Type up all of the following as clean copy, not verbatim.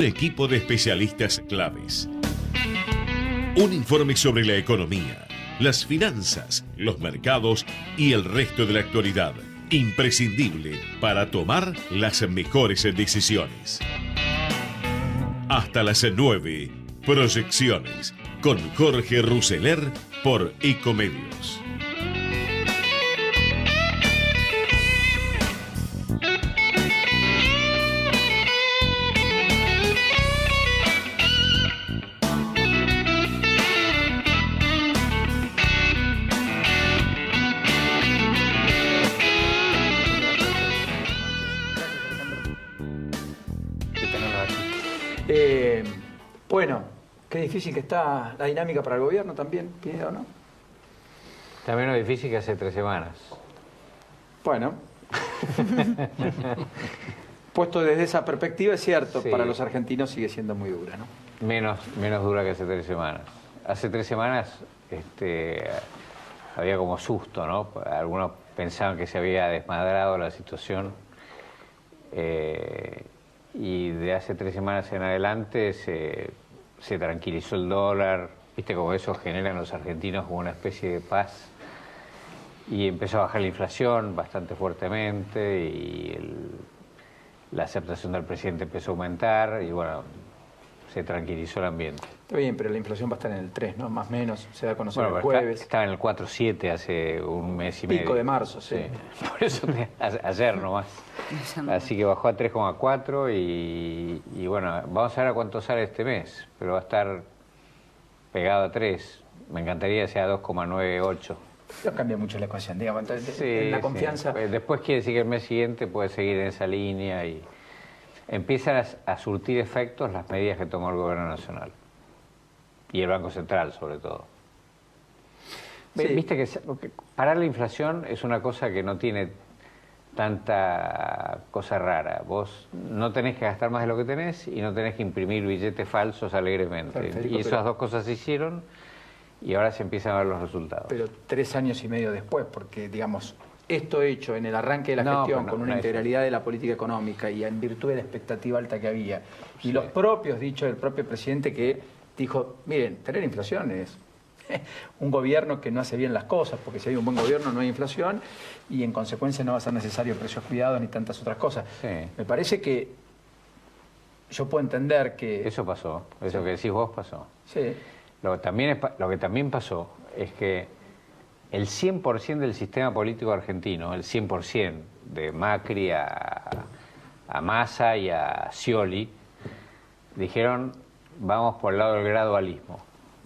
Equipo de especialistas claves. Un informe sobre la economía, las finanzas, los mercados y el resto de la actualidad. Imprescindible para tomar las mejores decisiones. Hasta las 9, Proyecciones, con Jorge Rousseler por Ecomedios. Bueno, qué difícil que está la dinámica para el gobierno también, Pinedo, ¿no? Está menos difícil que hace 3 semanas. Bueno. Puesto desde esa perspectiva, es cierto, Sí. para los argentinos sigue siendo muy dura, ¿no? Menos dura que hace 3 semanas. Hace 3 semanas había como susto, ¿no? Algunos pensaban que se había desmadrado la situación. Y de hace 3 semanas en adelante se tranquilizó el dólar, viste como eso genera en los argentinos como una especie de paz, y empezó a bajar la inflación bastante fuertemente y la aceptación del presidente empezó a aumentar y bueno, se tranquilizó el ambiente. Está bien, pero la inflación va a estar en el 3, ¿no? Más o menos, se da a conocer Bueno, el pero jueves. estaba en el 4,7 hace un mes y medio. Pico de marzo, sí. Por eso ayer nomás. Así que bajó a 3,4 y bueno, vamos a ver a cuánto sale este mes, pero va a estar pegado a 3. Me encantaría que sea 2,98. No cambia mucho la ecuación, digamos. Entonces, Sí, en la sí. confianza. Después quiere decir que el mes siguiente puede seguir en esa línea y empiezan a surtir efectos las medidas que tomó el gobierno nacional y el Banco Central sobre todo. Sí. Viste que parar la inflación es una cosa que no tiene tanta cosa rara. Vos no tenés que gastar más de lo que tenés y no tenés que imprimir billetes falsos alegremente. Perfecto, y esas dos cosas se hicieron y ahora se empiezan a ver los resultados. Pero 3 años y medio después, porque, digamos, esto hecho en el arranque de la gestión pero con una es- integralidad de la política económica y en virtud de la expectativa alta que había, y Sí. los propios dichos del propio presidente que dijo, miren, tener inflación es un gobierno que no hace bien las cosas, porque si hay un buen gobierno no hay inflación y en consecuencia no va a ser necesario precios cuidados ni tantas otras cosas. Sí. Me parece que yo puedo entender que... Eso pasó, eso que decís vos pasó. Sí, Lo que también pasó es que el 100% del sistema político argentino, el 100% de Macri a Massa y a Scioli, dijeron vamos por el lado del gradualismo,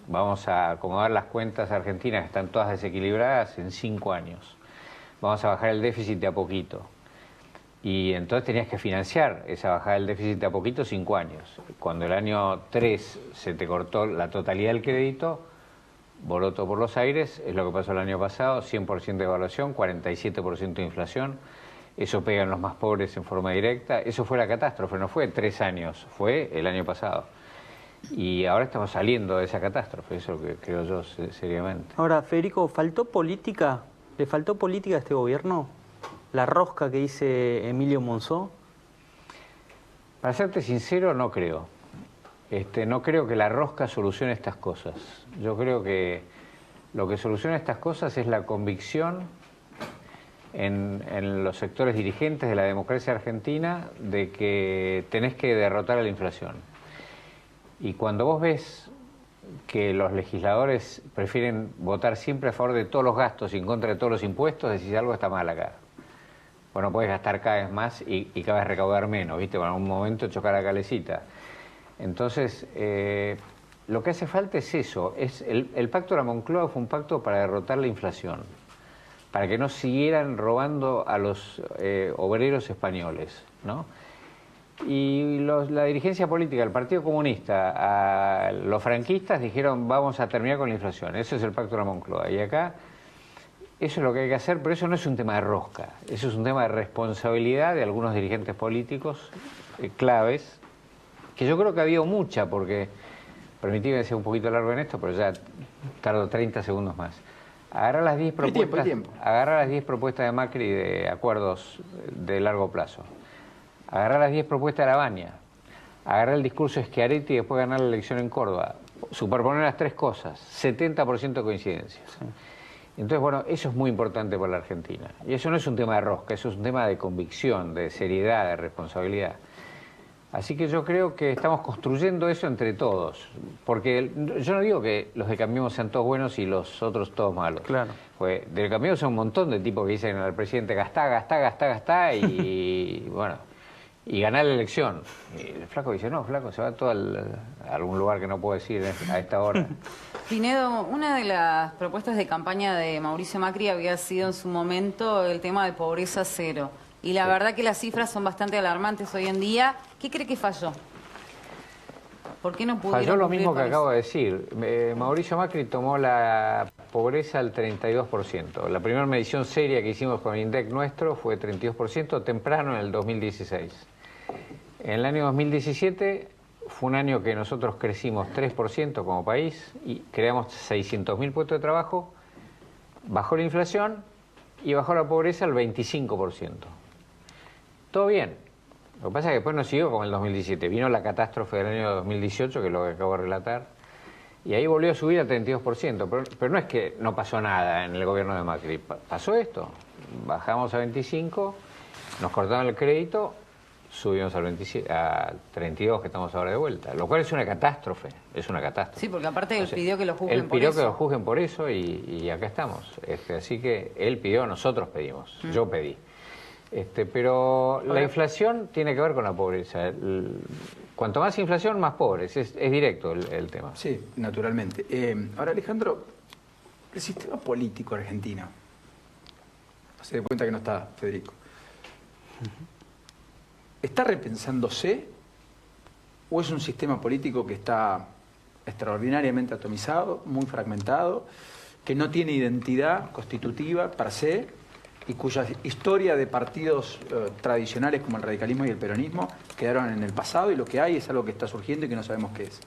vamos a acomodar las cuentas argentinas que están todas desequilibradas en 5 años, vamos a bajar el déficit de a poquito. Y entonces tenías que financiar esa bajada del déficit de a poquito 5 años. Cuando el año 3 se te cortó la totalidad del crédito, voló todo por los aires, es lo que pasó el año pasado, 100% de evaluación, 47% de inflación, eso pega en los más pobres en forma directa, eso fue la catástrofe, no fue 3 años, fue el año pasado. Y ahora estamos saliendo de esa catástrofe, eso es lo que creo yo seriamente. Ahora, Federico, ¿faltó política? ¿Le faltó política a este gobierno? ¿La rosca que dice Emilio Monzó? Para serte sincero, no creo. No creo que la rosca solucione estas cosas. Yo creo que lo que soluciona estas cosas es la convicción en los sectores dirigentes de la democracia argentina de que tenés que derrotar a la inflación. Y cuando vos ves que los legisladores prefieren votar siempre a favor de todos los gastos y en contra de todos los impuestos, decís algo está mal acá. Bueno, podés gastar cada vez más y cada vez recaudar menos, ¿viste? Bueno, en un momento chocar la calecita. Entonces, lo que hace falta es eso. El pacto de la Moncloa fue un pacto para derrotar la inflación, para que no siguieran robando a los obreros españoles, ¿no? Y la dirigencia política, el Partido Comunista, a los franquistas dijeron vamos a terminar con la inflación. Eso es el pacto de la Moncloa. Y acá eso es lo que hay que hacer, pero eso no es un tema de rosca. Eso es un tema de responsabilidad de algunos dirigentes políticos claves, que yo creo que ha habido mucha, porque, permitidme que sea un poquito largo en esto, pero ya tardo 30 segundos más. Agarrar las 10 propuestas, agarrar las 10 propuestas de Macri de acuerdos de largo plazo. Agarrar las 10 propuestas de la Baña. agarrar el discurso de Schiaretti y después ganar la elección en Córdoba. Superponer las tres cosas, 70% de coincidencias. Sí. Entonces, bueno, eso es muy importante para la Argentina. Y eso no es un tema de rosca, eso es un tema de convicción, de seriedad, de responsabilidad. Así que yo creo que estamos construyendo eso entre todos. Porque yo no digo que los de Cambiemos sean todos buenos y los otros todos malos. Claro. Pues de Cambiemos son un montón de tipos que dicen al presidente gastá y bueno, y ganar la elección. Y el flaco dice, no, flaco, se va todo a algún lugar que no puedo decir a esta hora. Pinedo, una de las propuestas de campaña de Mauricio Macri había sido en su momento el tema de pobreza cero. Y la verdad que las cifras son bastante alarmantes hoy en día. ¿Qué cree que falló? ¿Por qué no pudieron Falló lo mismo que con acabo de decir. Mauricio Macri tomó la pobreza al 32%. La primera medición seria que hicimos con el INDEC nuestro fue 32%, temprano en el 2016. En el año 2017 fue un año que nosotros crecimos 3% como país y creamos 600.000 puestos de trabajo, bajó la inflación y bajó la pobreza al 25%. Todo bien. Lo que pasa es que después no siguió como el 2017. Vino la catástrofe del año 2018, que es lo que acabo de relatar, y ahí volvió a subir al 32%. Pero no es que no pasó nada en el gobierno de Macri. Pasó esto. Bajamos a 25, nos cortaron el crédito, subimos al 32, que estamos ahora de vuelta. Lo cual es una catástrofe. Es una catástrofe. Sí, porque aparte él pidió que lo juzguen por eso. Él pidió que lo juzguen por eso y acá estamos. Así que él pidió, nosotros pedimos. Yo pedí. Pero la inflación tiene que ver con la pobreza. Cuanto más inflación, más pobres. Es directo el tema. Sí, naturalmente. Ahora, Alejandro, el sistema político argentino, se da cuenta que no está Federico, ¿está repensándose o es un sistema político que está extraordinariamente atomizado, muy fragmentado, que no tiene identidad constitutiva per se y cuya historia de partidos tradicionales como el radicalismo y el peronismo quedaron en el pasado y lo que hay es algo que está surgiendo y que no sabemos qué es?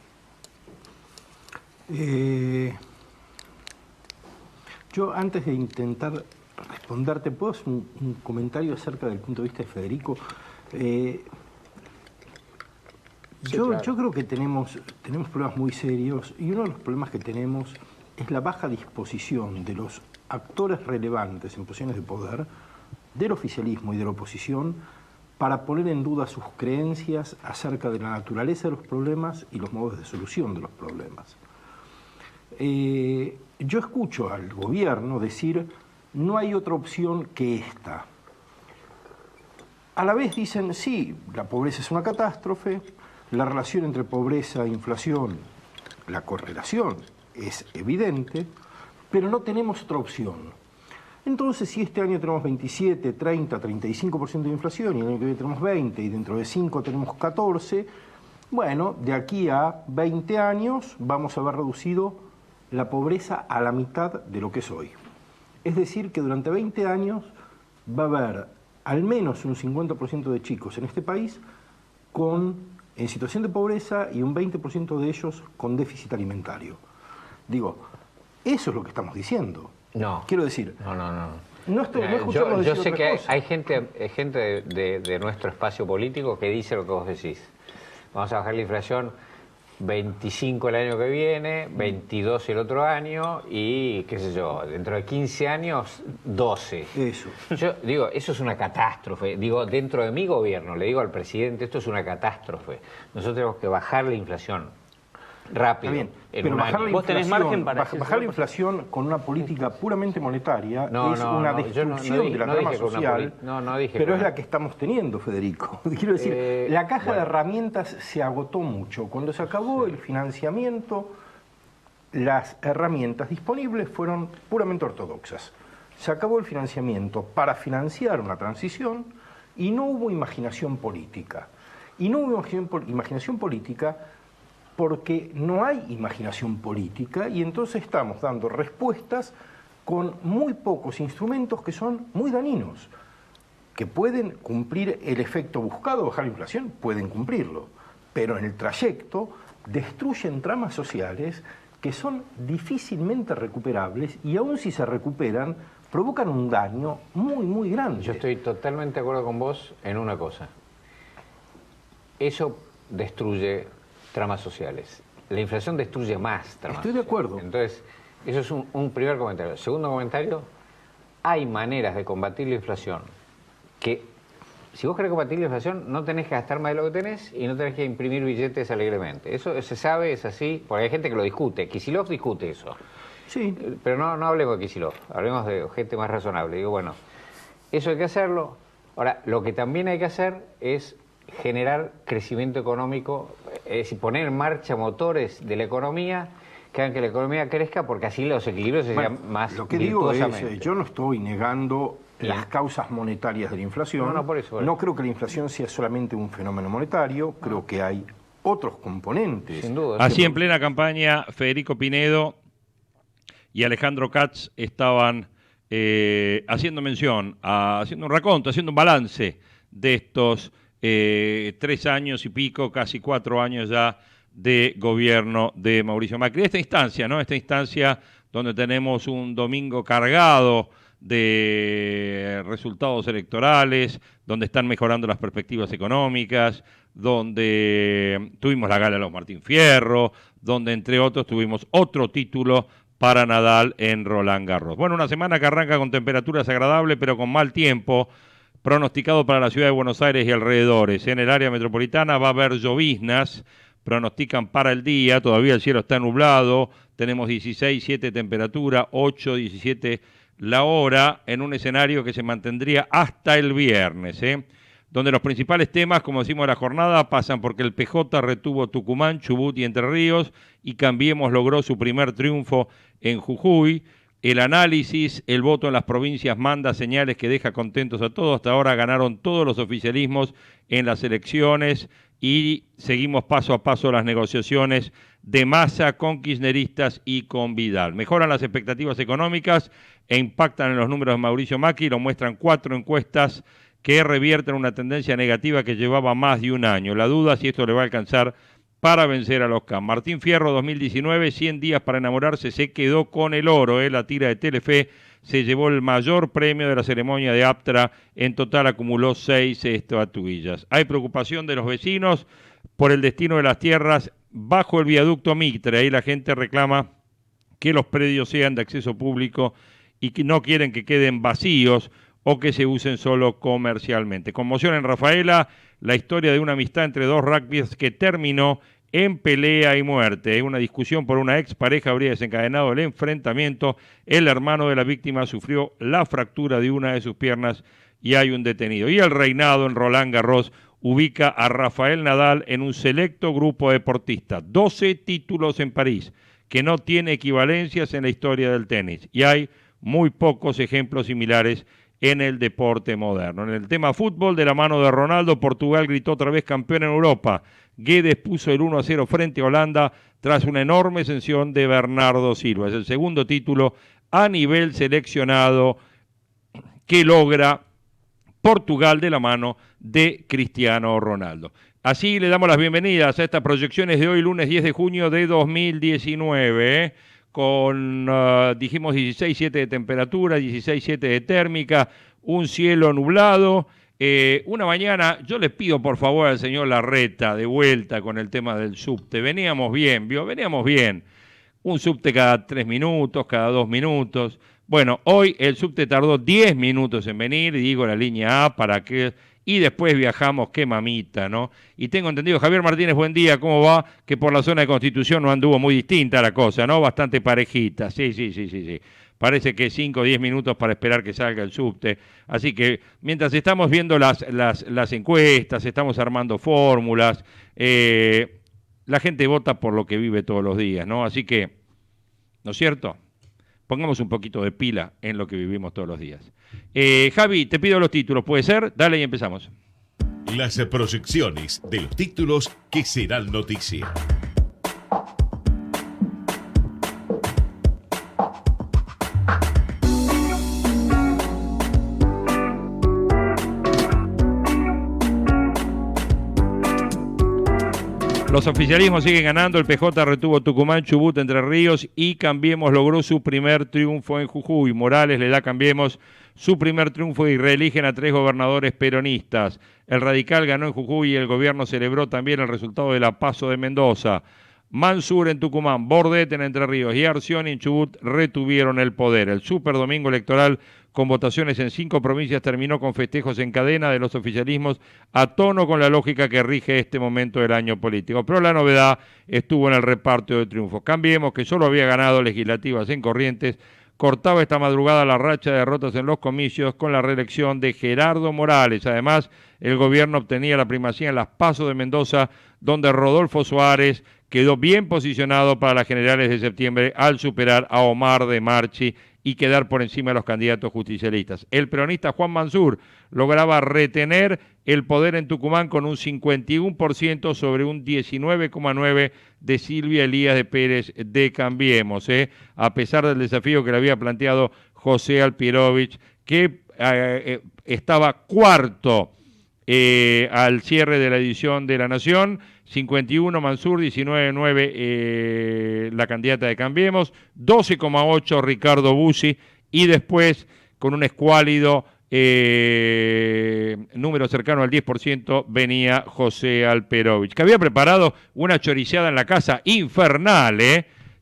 Yo, antes de intentar responderte, ¿puedo hacer un comentario acerca del punto de vista de Federico? Sí, claro. Yo creo que tenemos problemas muy serios y uno de los problemas que tenemos es la baja disposición de los actores relevantes en posiciones de poder, del oficialismo y de la oposición, para poner en duda sus creencias acerca de la naturaleza de los problemas y los modos de solución de los problemas. Yo escucho al gobierno decir, no hay otra opción que esta. A la vez dicen, sí, la pobreza es una catástrofe, la relación entre pobreza e inflación, la correlación es evidente, pero no tenemos otra opción. Entonces, si este año tenemos 27, 30, 35% de inflación y el año que viene tenemos 20 y dentro de 5 tenemos 14, bueno, de aquí a 20 años vamos a haber reducido la pobreza a la mitad de lo que es hoy. Es decir, que durante 20 años va a haber al menos un 50% de chicos en este país en situación de pobreza y un 20% de ellos con déficit alimentario. Eso es lo que estamos diciendo. No. Quiero decir... No escuchamos yo decir sé otra que cosa. hay gente de nuestro espacio político que dice lo que vos decís. Vamos a bajar la inflación 25 el año que viene, 22 el otro año y, qué sé yo, dentro de 15 años, 12. Eso. Yo digo, eso es una catástrofe. Digo, dentro de mi gobierno, le digo al presidente, esto es una catástrofe. Nosotros tenemos que bajar la inflación rápido. Está bien, en pero un bajar año. la ¿Vos tenés inflación, margen para bajar la inflación con una política puramente monetaria es una destrucción de la trama social, pero es la que estamos teniendo, Federico. Quiero decir, la caja de herramientas se agotó mucho. Cuando se acabó el financiamiento, las herramientas disponibles fueron puramente ortodoxas. Se acabó el financiamiento para financiar una transición y no hubo imaginación política. Y no hubo imaginación política porque no hay imaginación política y entonces estamos dando respuestas con muy pocos instrumentos que son muy dañinos, que pueden cumplir el efecto buscado, bajar la inflación, pueden cumplirlo, pero en el trayecto destruyen tramas sociales que son difícilmente recuperables y aun si se recuperan, provocan un daño muy, muy grande. Yo estoy totalmente de acuerdo con vos en una cosa. Eso destruye tramas sociales. La inflación destruye más tramas. Estoy de acuerdo. Entonces, eso es un primer comentario. Segundo comentario, hay maneras de combatir la inflación que, si vos querés combatir la inflación, no tenés que gastar más de lo que tenés y no tenés que imprimir billetes alegremente. Eso se sabe, es así, porque hay gente que lo discute. Kicillof discute eso. Sí. Pero no hablemos de Kicillof, hablemos de gente más razonable. Digo, bueno, eso hay que hacerlo. Ahora, lo que también hay que hacer es generar crecimiento económico, es decir, poner en marcha motores de la economía que hagan que la economía crezca, porque así los equilibrios se sean más lo que digo es, yo no estoy negando las causas monetarias de la inflación. Por eso. No creo que la inflación sea solamente un fenómeno monetario, creo que hay otros componentes. Sin duda. Así, en plena campaña, Federico Pinedo y Alejandro Katz estaban haciendo mención, haciendo un raconto, haciendo un balance de estos 3 años y pico, casi 4 años ya de gobierno de Mauricio Macri. Esta instancia, ¿no? Esta instancia donde tenemos un domingo cargado de resultados electorales, donde están mejorando las perspectivas económicas, donde tuvimos la gala de los Martín Fierro, donde entre otros tuvimos otro título para Nadal en Roland Garros. Bueno, una semana que arranca con temperaturas agradables, pero con mal tiempo, pronosticado para la ciudad de Buenos Aires y alrededores. En el área metropolitana va a haber lloviznas, pronostican para el día, todavía el cielo está nublado, tenemos 16, 7 temperatura, 8, 17 la hora, en un escenario que se mantendría hasta el viernes, donde los principales temas, como decimos de la jornada, pasan porque el PJ retuvo Tucumán, Chubut y Entre Ríos, y Cambiemos logró su primer triunfo en Jujuy. El análisis, el voto en las provincias manda señales que deja contentos a todos. Hasta ahora ganaron todos los oficialismos en las elecciones y seguimos paso a paso las negociaciones de Massa con kirchneristas y con Vidal. Mejoran las expectativas económicas e impactan en los números de Mauricio Macri. Lo muestran 4 encuestas que revierten una tendencia negativa que llevaba más de un año. La duda si esto le va a alcanzar para vencer a los K. Martín Fierro 2019, 100 días para enamorarse, se quedó con el oro. La tira de Telefe se llevó el mayor premio de la ceremonia de Aptra. En total acumuló 6 estatuillas. Hay preocupación de los vecinos por el destino de las tierras bajo el viaducto Mitre. Ahí la gente reclama que los predios sean de acceso público y que no quieren que queden vacíos o que se usen solo comercialmente. Conmoción en Rafaela, la historia de una amistad entre dos rugbyers que terminó en pelea y muerte. Una discusión por una expareja habría desencadenado el enfrentamiento. El hermano de la víctima sufrió la fractura de una de sus piernas y hay un detenido. Y el reinado en Roland Garros ubica a Rafael Nadal en un selecto grupo de deportistas. 12 títulos en París, que no tiene equivalencias en la historia del tenis. Y hay muy pocos ejemplos similares en el deporte moderno. En el tema fútbol, de la mano de Ronaldo, Portugal gritó otra vez campeón en Europa. Guedes puso el 1-0 frente a Holanda tras una enorme sanción de Bernardo Silva. Es el segundo título a nivel seleccionado que logra Portugal de la mano de Cristiano Ronaldo. Así le damos las bienvenidas a estas proyecciones de hoy, lunes 10 de junio de 2019, con, dijimos, 16,7 de temperatura, 16,7 de térmica, un cielo nublado, una mañana. Yo les pido por favor al señor Larreta de vuelta con el tema del subte. Veníamos bien, veníamos bien. Un subte cada 3 minutos, cada 2 minutos. Bueno, hoy el subte tardó 10 minutos en venir, y digo la línea A para que... Y después viajamos, qué mamita, ¿no? Y tengo entendido, Javier Martínez, buen día, ¿cómo va? Que por la zona de Constitución no anduvo muy distinta la cosa, ¿no? Bastante parejita, sí. Parece que 5 o 10 minutos para esperar que salga el subte. Así que mientras estamos viendo las encuestas, estamos armando fórmulas, la gente vota por lo que vive todos los días, ¿no? Así que, ¿no es cierto? Pongamos un poquito de pila en lo que vivimos todos los días. Javi, te pido los títulos, ¿puede ser? Dale y empezamos. Las proyecciones de los títulos que serán noticia. Los oficialismos siguen ganando, el PJ retuvo Tucumán, Chubut, Entre Ríos y Cambiemos logró su primer triunfo en Jujuy. Morales le da a Cambiemos su primer triunfo y reeligen a 3 gobernadores peronistas. El Radical ganó en Jujuy y el gobierno celebró también el resultado de la PASO de Mendoza. Mansur en Tucumán, Bordet en Entre Ríos y Arcioni en Chubut retuvieron el poder. El superdomingo electoral con votaciones en 5 provincias terminó con festejos en cadena de los oficialismos a tono con la lógica que rige este momento del año político. Pero la novedad estuvo en el reparto de triunfos. Cambiemos, que solo había ganado legislativas en Corrientes, cortaba esta madrugada la racha de derrotas en los comicios con la reelección de Gerardo Morales. Además, el gobierno obtenía la primacía en las PASO de Mendoza, donde Rodolfo Suárez quedó bien posicionado para las generales de septiembre al superar a Omar de Marchi y quedar por encima de los candidatos justicialistas. El peronista Juan Mansur lograba retener el poder en Tucumán con un 51% sobre un 19,9% de Silvia Elías de Pérez de Cambiemos, a pesar del desafío que le había planteado José Alpirovich, que estaba cuarto al cierre de la edición de La Nación. 51 Mansur, 19,9 la candidata de Cambiemos, 12,8 Ricardo Bussi y después con un escuálido número cercano al 10% venía José Alperovich, que había preparado una choriceada en la casa infernal,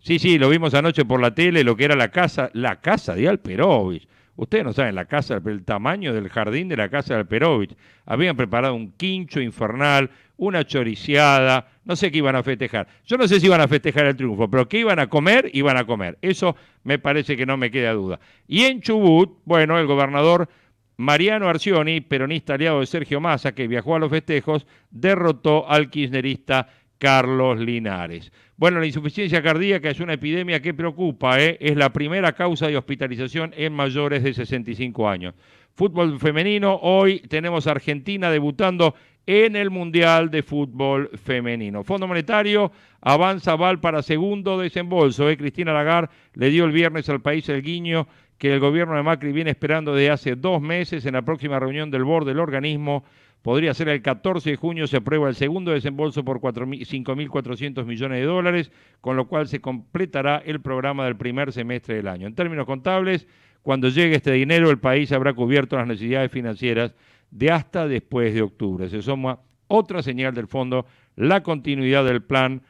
Sí, lo vimos anoche por la tele, lo que era la casa de Alperovich. Ustedes no saben el tamaño del jardín de la casa de Alperovich. Habían preparado un quincho infernal, una choriciada, no sé qué iban a festejar. Yo no sé si iban a festejar el triunfo, pero que iban a comer. Eso me parece que no me queda duda. Y en Chubut, bueno, el gobernador Mariano Arcioni, peronista aliado de Sergio Massa, que viajó a los festejos, derrotó al kirchnerista Carlos Linares. Bueno, la insuficiencia cardíaca es una epidemia que preocupa, es la primera causa de hospitalización en mayores de 65 años. Fútbol femenino, hoy tenemos a Argentina debutando en el Mundial de Fútbol Femenino. Fondo Monetario avanza Val para segundo desembolso. Cristina Lagarde le dio el viernes al país el guiño que el gobierno de Macri viene esperando desde hace 2 meses. En la próxima reunión del board del organismo, podría ser el 14 de junio, se aprueba el segundo desembolso por 5.400 millones de dólares, con lo cual se completará el programa del primer semestre del año. En términos contables, cuando llegue este dinero, el país habrá cubierto las necesidades financieras de hasta después de octubre. Se suma otra señal del fondo, la continuidad del plan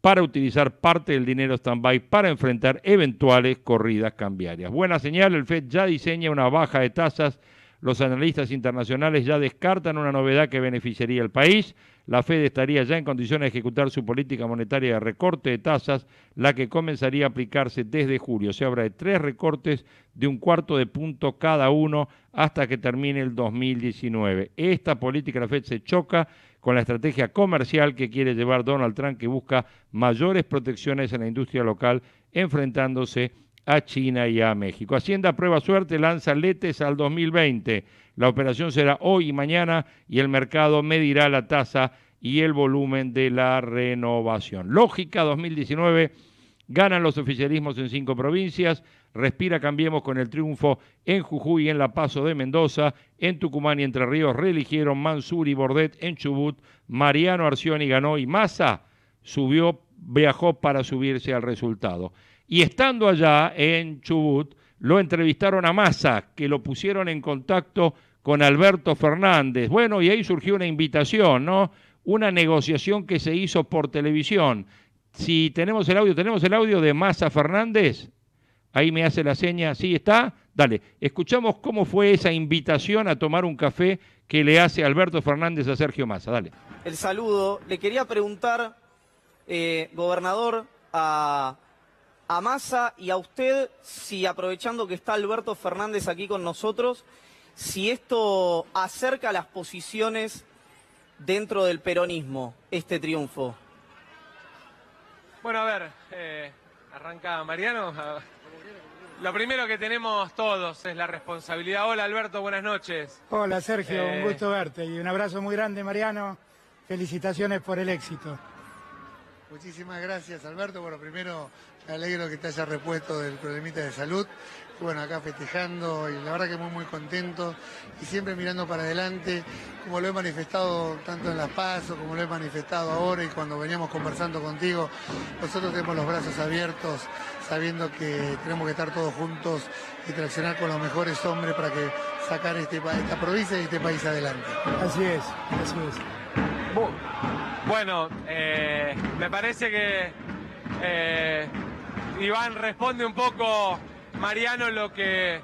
para utilizar parte del dinero stand-by para enfrentar eventuales corridas cambiarias. Buena señal, el FED ya diseña una baja de tasas. Los analistas internacionales ya descartan una novedad que beneficiaría al país. La FED estaría ya en condiciones de ejecutar su política monetaria de recorte de tasas, la que comenzaría a aplicarse desde julio. Se habla de 3 recortes de 1/4 punto cada uno hasta que termine el 2019. Esta política de la FED se choca con la estrategia comercial que quiere llevar Donald Trump, que busca mayores protecciones en la industria local, enfrentándose a China y a México. Hacienda prueba suerte, lanza letes al 2020. La operación será hoy y mañana y el mercado medirá la tasa y el volumen de la renovación. Lógica 2019, ganan los oficialismos en 5 provincias, respira Cambiemos con el triunfo en Jujuy y en la PASO de Mendoza, en Tucumán y Entre Ríos reeligieron Mansur y Bordet, en Chubut Mariano Arcioni ganó y Massa viajó para subirse al resultado. Y estando allá en Chubut, lo entrevistaron a Massa, que lo pusieron en contacto con Alberto Fernández. Bueno, y ahí surgió una invitación, ¿no? Una negociación que se hizo por televisión. Si tenemos el audio de Massa Fernández. Ahí me hace la seña, ¿sí está? Dale, escuchamos cómo fue esa invitación a tomar un café que le hace Alberto Fernández a Sergio Massa. Dale. El saludo. Le quería preguntar, gobernador, a Massa y a usted, si aprovechando que está Alberto Fernández aquí con nosotros, si esto acerca las posiciones dentro del peronismo, este triunfo. Bueno, a ver, arranca Mariano. Lo primero que tenemos todos es la responsabilidad. Hola Alberto, buenas noches. Hola Sergio, un gusto verte y un abrazo muy grande Mariano, felicitaciones por el éxito. Muchísimas gracias, Alberto. Bueno, primero me alegro que te hayas repuesto del problemita de salud. Bueno, acá festejando y la verdad que muy contento y siempre mirando para adelante, como lo he manifestado tanto en Las PASO, como lo he manifestado ahora y cuando veníamos conversando contigo. Nosotros tenemos los brazos abiertos, sabiendo que tenemos que estar todos juntos y traccionar con los mejores hombres para que sacar esta provincia y este país adelante. Así es, así es. Bueno, me parece que Iván responde un poco, Mariano, lo que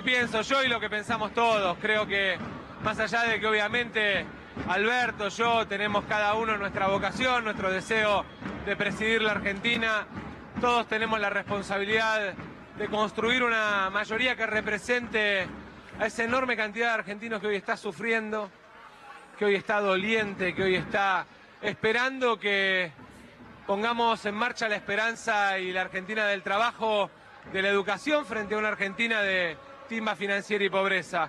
pienso yo y lo que pensamos todos. Creo que más allá de que obviamente Alberto, yo tenemos cada uno nuestra vocación, nuestro deseo de presidir la Argentina, todos tenemos la responsabilidad de construir una mayoría que represente a esa enorme cantidad de argentinos que hoy está sufriendo, que hoy está doliente, que hoy está esperando que pongamos en marcha la esperanza y la Argentina del trabajo, de la educación, frente a una Argentina de timba financiera y pobreza.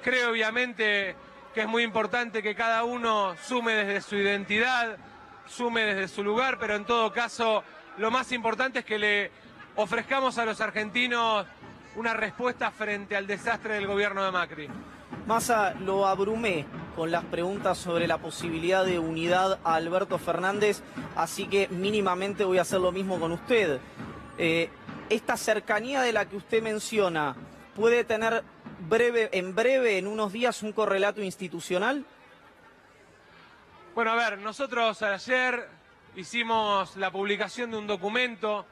Creo obviamente que es muy importante que cada uno sume desde su identidad, sume desde su lugar, pero en todo caso lo más importante es que le ofrezcamos a los argentinos una respuesta frente al desastre del gobierno de Macri. Massa, lo abrumé con las preguntas sobre la posibilidad de unidad a Alberto Fernández, así que mínimamente voy a hacer lo mismo con usted. Esta cercanía de la que usted menciona, ¿puede tener en unos días, un correlato institucional? Bueno, a ver, nosotros ayer hicimos la publicación de un documento.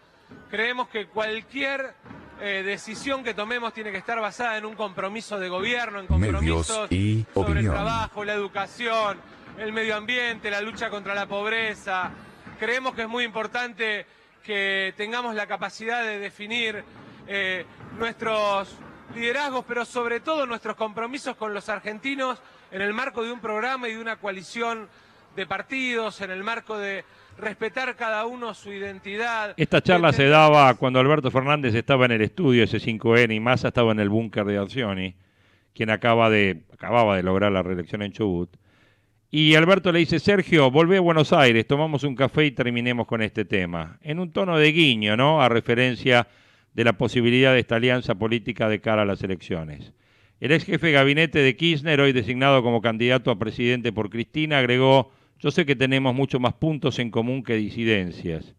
Creemos que cualquier decisión que tomemos tiene que estar basada en un compromiso de gobierno, en compromisos sobre el trabajo, la educación, el medio ambiente, la lucha contra la pobreza. Creemos que es muy importante que tengamos la capacidad de definir nuestros liderazgos, pero sobre todo nuestros compromisos con los argentinos en el marco de un programa y de una coalición de partidos, en el marco de respetar cada uno su identidad. Esta charla se daba cuando Alberto Fernández estaba en el estudio S5N y Massa estaba en el búnker de Arcioni, quien acababa de lograr la reelección en Chubut. Y Alberto le dice: Sergio, volvé a Buenos Aires, tomamos un café y terminemos con este tema. En un tono de guiño, ¿no?, a referencia de la posibilidad de esta alianza política de cara a las elecciones. El ex jefe de gabinete de Kirchner, hoy designado como candidato a presidente por Cristina, agregó: yo sé que tenemos mucho más puntos en común que disidencias.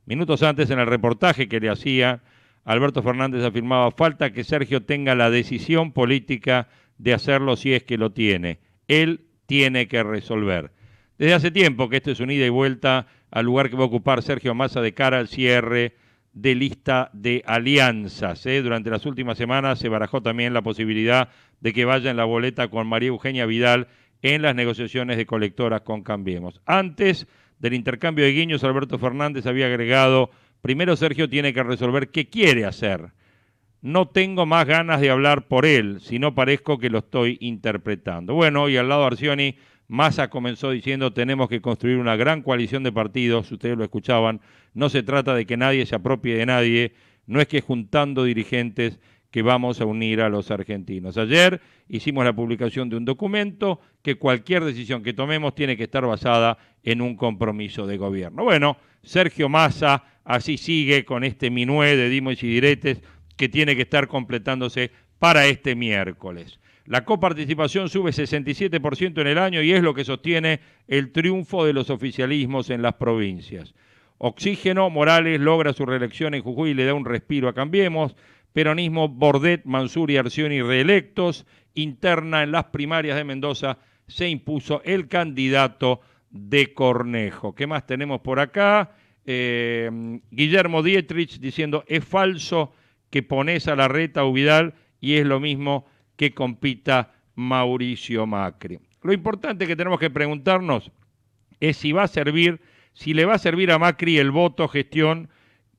Minutos antes, en el reportaje que le hacía, Alberto Fernández afirmaba: falta que Sergio tenga la decisión política de hacerlo si es que lo tiene. Él tiene que resolver. Desde hace tiempo que esto es un ida y vuelta al lugar que va a ocupar Sergio Massa de cara al cierre de lista de alianzas. Durante las últimas semanas se barajó también la posibilidad de que vaya en la boleta con María Eugenia Vidal en las negociaciones de colectoras con Cambiemos. Antes del intercambio de guiños, Alberto Fernández había agregado: primero Sergio tiene que resolver qué quiere hacer. No tengo más ganas de hablar por él, si no parezco que lo estoy interpretando. Bueno, y al lado de Arcioni, Massa comenzó diciendo: tenemos que construir una gran coalición de partidos. Ustedes lo escuchaban, no se trata de que nadie se apropie de nadie, no es que juntando dirigentes que vamos a unir a los argentinos. Ayer hicimos la publicación de un documento que cualquier decisión que tomemos tiene que estar basada en un compromiso de gobierno. Bueno, Sergio Massa así sigue con este minué de dimes y diretes que tiene que estar completándose para este miércoles. La coparticipación sube 67% en el año y es lo que sostiene el triunfo de los oficialismos en las provincias. Oxígeno, Morales logra su reelección en Jujuy y le da un respiro a Cambiemos. Peronismo, Bordet, Mansur y Arcioni reelectos. Interna en las primarias de Mendoza se impuso el candidato de Cornejo. ¿Qué más tenemos por acá? Guillermo Dietrich diciendo: es falso que pones a Larreta o Vidal y es lo mismo que compita Mauricio Macri. Lo importante que tenemos que preguntarnos es si le va a servir a Macri el voto gestión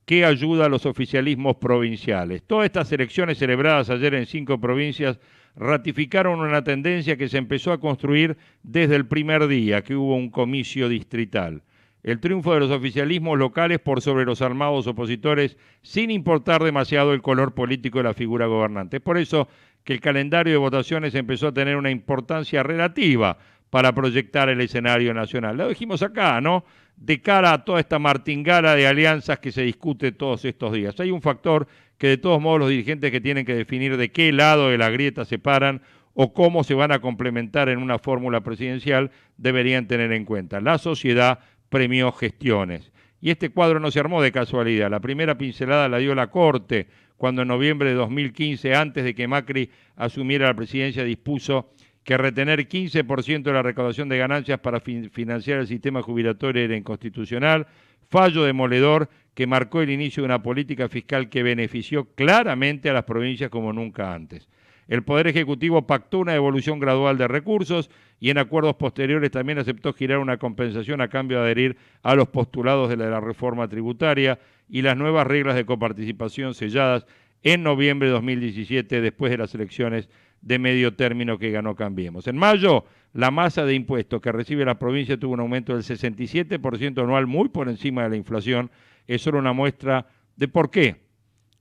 que ayuda a los oficialismos provinciales. Todas estas elecciones celebradas ayer en 5 provincias ratificaron una tendencia que se empezó a construir desde el primer día que hubo un comicio distrital. El triunfo de los oficialismos locales por sobre los armados opositores, sin importar demasiado el color político de la figura gobernante. Es por eso que el calendario de votaciones empezó a tener una importancia relativa para proyectar el escenario nacional. Lo dijimos acá, ¿no? De cara a toda esta martingala de alianzas que se discute todos estos días. Hay un factor que de todos modos los dirigentes que tienen que definir de qué lado de la grieta se paran o cómo se van a complementar en una fórmula presidencial deberían tener en cuenta. La sociedad premió gestiones. Y este cuadro no se armó de casualidad. La primera pincelada la dio la Corte cuando en noviembre de 2015, antes de que Macri asumiera la presidencia, dispuso que retener 15% de la recaudación de ganancias para financiar el sistema jubilatorio era inconstitucional, fallo demoledor que marcó el inicio de una política fiscal que benefició claramente a las provincias como nunca antes. El Poder Ejecutivo pactó una devolución gradual de recursos y en acuerdos posteriores también aceptó girar una compensación a cambio de adherir a los postulados de la reforma tributaria y las nuevas reglas de coparticipación selladas en noviembre de 2017 después de las elecciones de medio término que ganó Cambiemos. En mayo, la masa de impuestos que recibe la provincia tuvo un aumento del 67% anual, muy por encima de la inflación. Es solo una muestra de por qué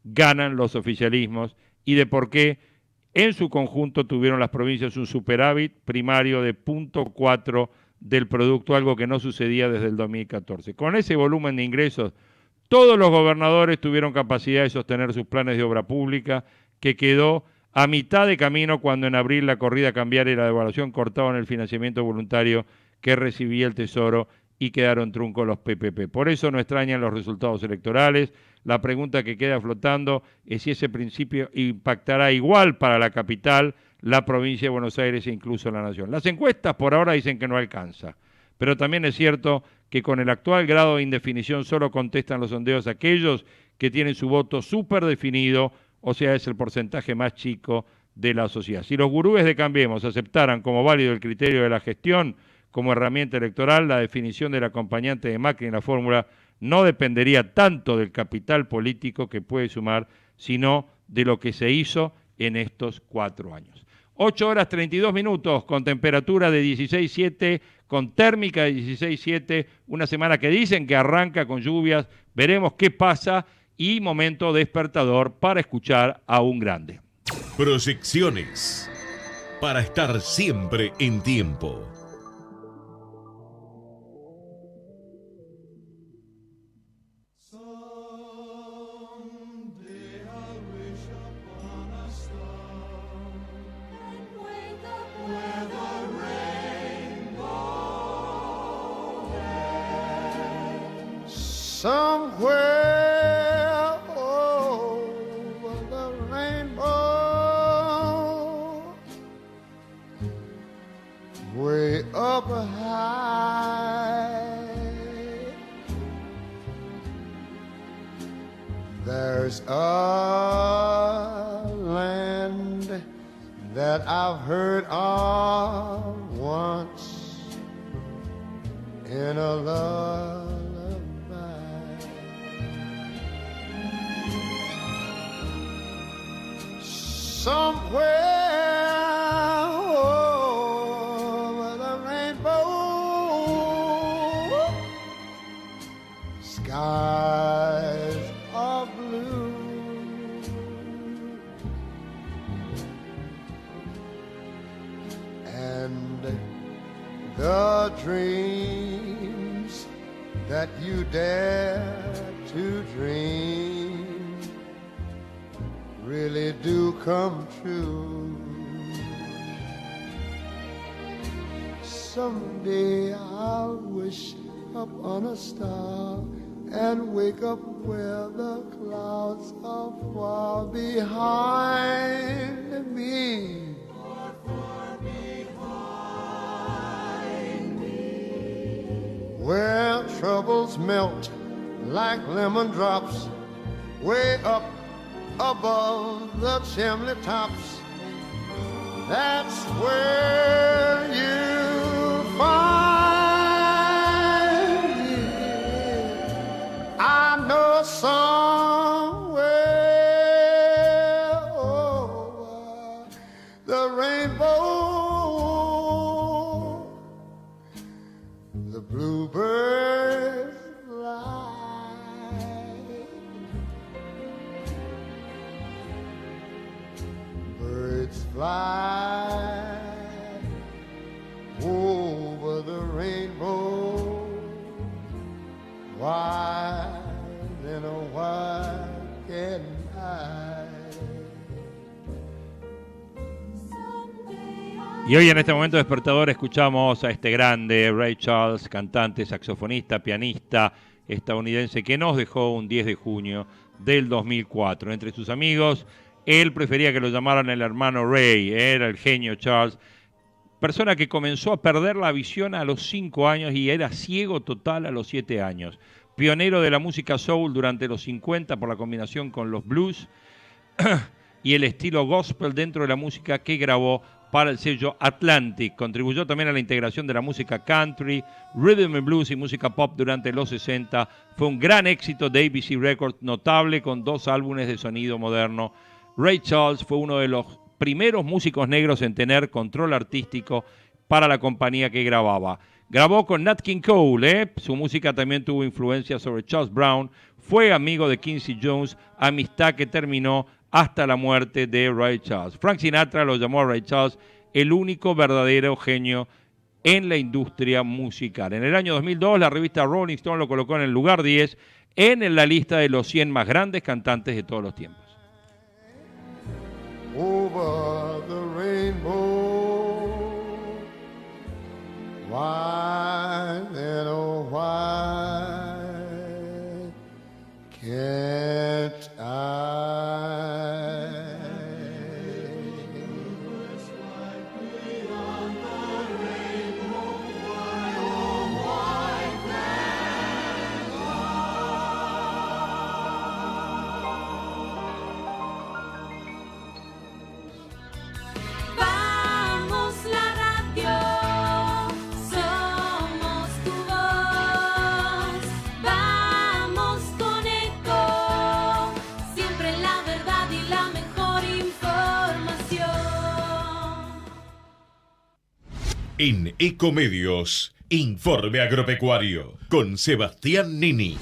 ganan los oficialismos y de por qué en su conjunto tuvieron las provincias un superávit primario de 0.4 del producto, algo que no sucedía desde el 2014. Con ese volumen de ingresos, todos los gobernadores tuvieron capacidad de sostener sus planes de obra pública, que quedó a mitad de camino cuando en abril la corrida cambiaria y la devaluación cortaron el financiamiento voluntario que recibía el Tesoro y quedaron truncos los PPP. Por eso no extrañan los resultados electorales. La pregunta que queda flotando es si ese principio impactará igual para la capital, la provincia de Buenos Aires e incluso la nación. Las encuestas por ahora dicen que no alcanza, pero también es cierto que con el actual grado de indefinición solo contestan los sondeos aquellos que tienen su voto súper definido, o sea, es el porcentaje más chico de la sociedad. Si los gurúes de Cambiemos aceptaran como válido el criterio de la gestión como herramienta electoral, la definición del acompañante de Macri en la fórmula no dependería tanto del capital político que puede sumar, sino de lo que se hizo en estos 4 años. 8:32, con temperatura de 16,7, con térmica de 16,7, una semana que dicen que arranca con lluvias, veremos qué pasa y momento despertador para escuchar a un grande. Proyecciones, para estar siempre en tiempo. Somewhere over the rainbow, way up high, there's a land that I've heard of once in a lullaby. Somewhere over the rainbow, skies are blue, and the dreams that you dare to dream really do come true. Someday I'll wish upon a star and wake up where the clouds are far behind me. Far behind me. Where troubles melt like lemon drops way up above the chimney tops. That's where you find me. I know somewhere over the rainbow, the bluebirds fly. Fly Why, then why can't I? Y hoy en este momento despertador escuchamos a este grande Ray Charles, cantante, saxofonista, pianista estadounidense que nos dejó un 10 de junio del 2004. Entre sus amigos, él prefería que lo llamaran el hermano Ray, era el genio Charles, persona que comenzó a perder la visión a los 5 años y era ciego total a los 7 años. Pionero de la música soul durante los 50 por la combinación con los blues y el estilo gospel dentro de la música que grabó para el sello Atlantic. Contribuyó también a la integración de la música country, rhythm and blues y música pop durante los 60. Fue un gran éxito de ABC Records, notable con 2 álbumes de sonido moderno. Ray Charles fue uno de los primeros músicos negros en tener control artístico para la compañía que grababa. Grabó con Nat King Cole, Su música también tuvo influencia sobre Charles Brown. Fue amigo de Quincy Jones, amistad que terminó hasta la muerte de Ray Charles. Frank Sinatra lo llamó a Ray Charles el único verdadero genio en la industria musical. En el año 2002, la revista Rolling Stone lo colocó en el lugar 10 en la lista de los 100 más grandes cantantes de todos los tiempos. Over the rainbow, why then oh why can't I? En Ecomedios, Informe Agropecuario, con Sebastián Nini.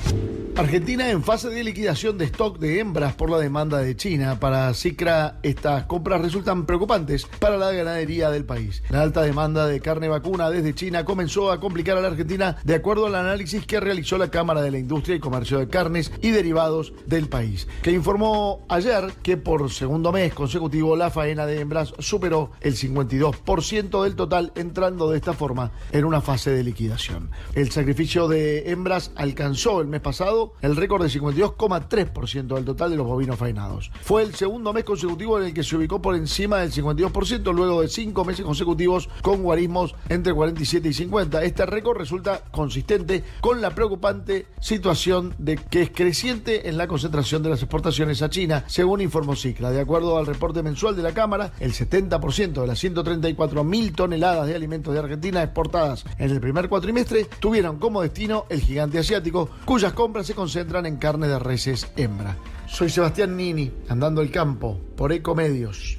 Argentina en fase de liquidación de stock de hembras por la demanda de China. Para CICRA, estas compras resultan preocupantes para la ganadería del país. La alta demanda de carne vacuna desde China comenzó a complicar a la Argentina, de acuerdo al análisis que realizó la Cámara de la Industria y Comercio de Carnes y Derivados del país, que informó ayer que por segundo mes consecutivo la faena de hembras superó el 52% del total, entrando de esta forma en una fase de liquidación. El sacrificio de hembras alcanzó el mes pasado el récord de 52,3% del total de los bovinos faenados. Fue el segundo mes consecutivo en el que se ubicó por encima del 52%, luego de 5 meses consecutivos con guarismos entre 47 y 50. Este récord resulta consistente con la preocupante situación de que es creciente en la concentración de las exportaciones a China, según informó CICRA. De acuerdo al reporte mensual de la Cámara, el 70% de las 134.000 toneladas de alimentos de Argentina exportadas en el primer cuatrimestre tuvieron como destino el gigante asiático, cuyas compras se concentran en carne de reses hembra. Soy Sebastián Nini, andando el campo por Ecomedios.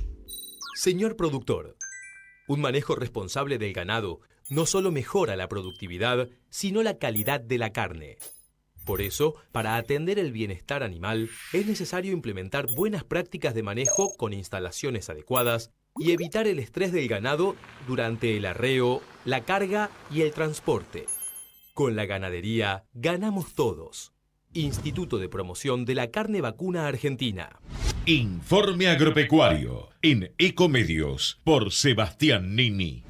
Señor productor, un manejo responsable del ganado no solo mejora la productividad, sino la calidad de la carne. Por eso, para atender el bienestar animal, es necesario implementar buenas prácticas de manejo con instalaciones adecuadas y evitar el estrés del ganado durante el arreo, la carga y el transporte. Con la ganadería, ganamos todos. Instituto de Promoción de la Carne Vacuna Argentina. Informe Agropecuario en Ecomedios por Sebastián Nini.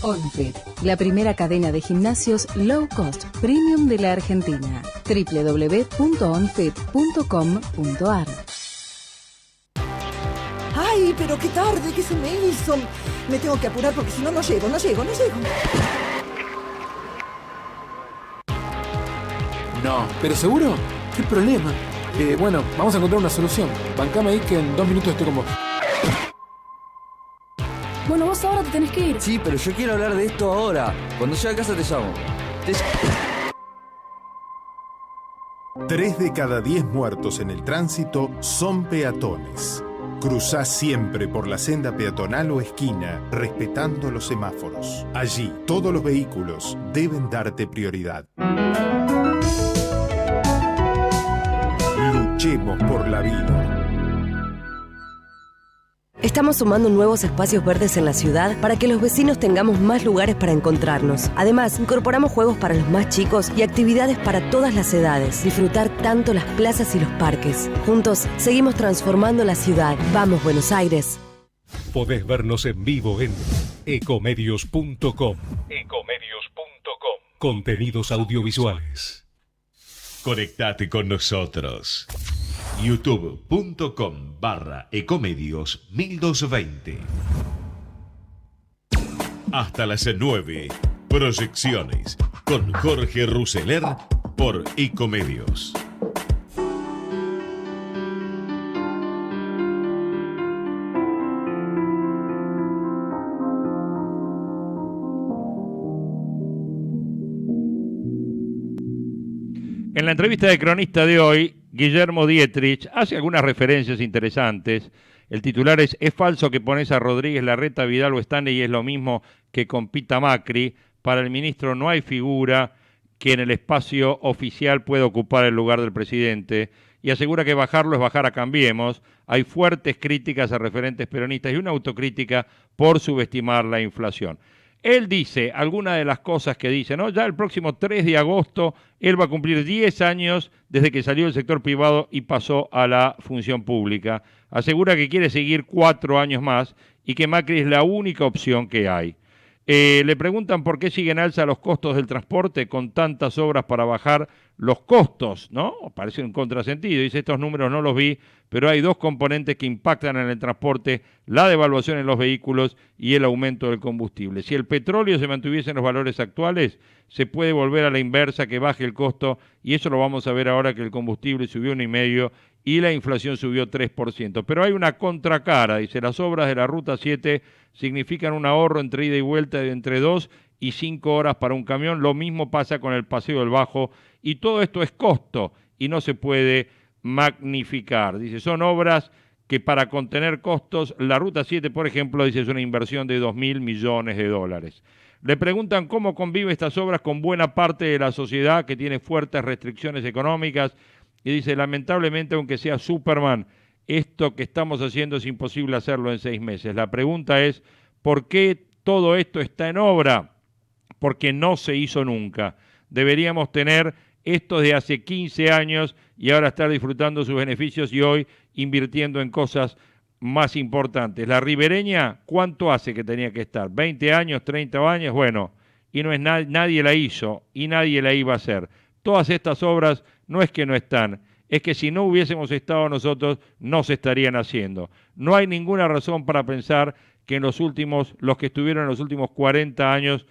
OnFit, la primera cadena de gimnasios low cost premium de la Argentina. www.onfit.com.ar. ¡Ay, pero qué tarde! ¿Qué se me hizo? Me tengo que apurar porque si no, no llego. No. ¿Pero seguro? ¿Qué problema? Bueno, vamos a encontrar una solución. Bancame ahí que en 2 minutos estoy con vos. Bueno, vos ahora te tenés que ir. Sí, pero yo quiero hablar de esto ahora. Cuando llegue a casa te llamo. 3 de cada 10 muertos en el tránsito son peatones. Cruzá siempre por la senda peatonal o esquina, respetando los semáforos. Allí, todos los vehículos deben darte prioridad. Luchemos por la vida. Estamos sumando nuevos espacios verdes en la ciudad para que los vecinos tengamos más lugares para encontrarnos. Además, incorporamos juegos para los más chicos y actividades para todas las edades. Disfrutar tanto las plazas y los parques. Juntos, seguimos transformando la ciudad. ¡Vamos, Buenos Aires! Podés vernos en vivo en ecomedios.com. Contenidos audiovisuales. Conectate con nosotros. youtube.com/ecomedios1220. Hasta las 9. Proyecciones con Jorge Ruseler por Ecomedios. En la entrevista de cronista de hoy, Guillermo Dietrich hace algunas referencias interesantes. El titular es falso que pones a Rodríguez Larreta, Vidal o Stanley y es lo mismo que compita Macri. Para el ministro no hay figura que en el espacio oficial pueda ocupar el lugar del presidente y asegura que bajarlo es bajar a Cambiemos. Hay fuertes críticas a referentes peronistas y una autocrítica por subestimar la inflación. Él dice algunas de las cosas que dice, ¿no? Ya el próximo 3 de agosto él va a cumplir 10 años desde que salió del sector privado y pasó a la función pública. Asegura que quiere seguir 4 años más y que Macri es la única opción que hay. Le preguntan por qué siguen alza los costos del transporte con tantas obras para bajar los costos, ¿no? Parece un contrasentido. Dice, estos números no los vi, pero hay dos componentes que impactan en el transporte, la devaluación en los vehículos y el aumento del combustible. Si el petróleo se mantuviese en los valores actuales, se puede volver a la inversa, que baje el costo, y eso lo vamos a ver ahora que el combustible subió 1,5% y la inflación subió 3%. Pero hay una contracara, dice, las obras de la Ruta 7 significan un ahorro entre ida y vuelta de entre 2 y 5 horas para un camión. Lo mismo pasa con el Paseo del Bajo, y todo esto es costo y no se puede magnificar. Dice, son obras que para contener costos, la Ruta 7, por ejemplo, dice, es una inversión de 2.000 millones de dólares. Le preguntan cómo convive estas obras con buena parte de la sociedad que tiene fuertes restricciones económicas y dice, lamentablemente, aunque sea Superman, esto que estamos haciendo es imposible hacerlo en 6 meses. La pregunta es, ¿por qué todo esto está en obra? Porque no se hizo nunca. Deberíamos tener esto de hace 15 años y ahora estar disfrutando sus beneficios y hoy invirtiendo en cosas más importantes. La ribereña, ¿cuánto hace que tenía que estar? ¿20 años, 30 años? Bueno, y no es nadie la hizo y nadie la iba a hacer. Todas estas obras no es que no están, es que si no hubiésemos estado nosotros, no se estarían haciendo. No hay ninguna razón para pensar que los que estuvieron en los últimos 40 años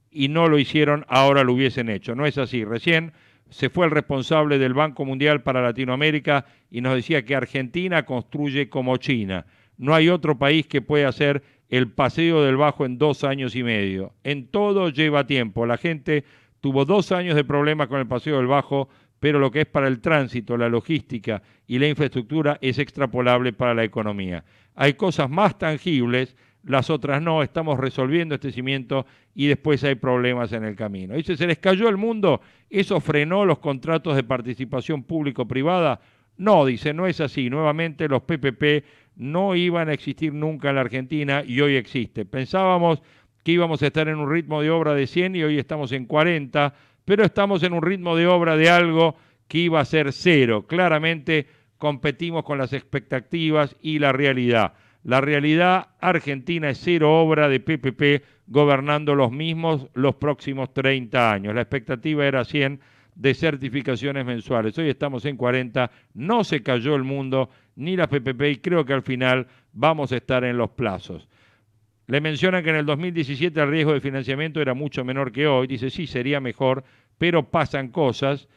y no lo hicieron, ahora lo hubiesen hecho. No es así. Recién se fue el responsable del Banco Mundial para Latinoamérica y nos decía que Argentina construye como China. No hay otro país que pueda hacer el Paseo del Bajo en 2 años y medio. En todo lleva tiempo. La gente tuvo 2 años de problemas con el Paseo del Bajo, pero lo que es para el tránsito, la logística y la infraestructura es extrapolable para la economía. Hay cosas más tangibles, las otras no, estamos resolviendo este cimiento y después hay problemas en el camino. Dice, ¿se les cayó el mundo? ¿Eso frenó los contratos de participación público-privada? No, dice, no es así. Nuevamente los PPP no iban a existir nunca en la Argentina y hoy existe. Pensábamos que íbamos a estar en un ritmo de obra de 100 y hoy estamos en 40, pero estamos en un ritmo de obra de algo que iba a ser 0. Claramente competimos con las expectativas y la realidad. La realidad argentina es 0 obra de PPP gobernando los mismos los próximos 30 años. La expectativa era 100 de certificaciones mensuales. Hoy estamos en 40, no se cayó el mundo ni la PPP y creo que al final vamos a estar en los plazos. Le mencionan que en el 2017 el riesgo de financiamiento era mucho menor que hoy. Dice, sí, sería mejor, pero pasan cosas.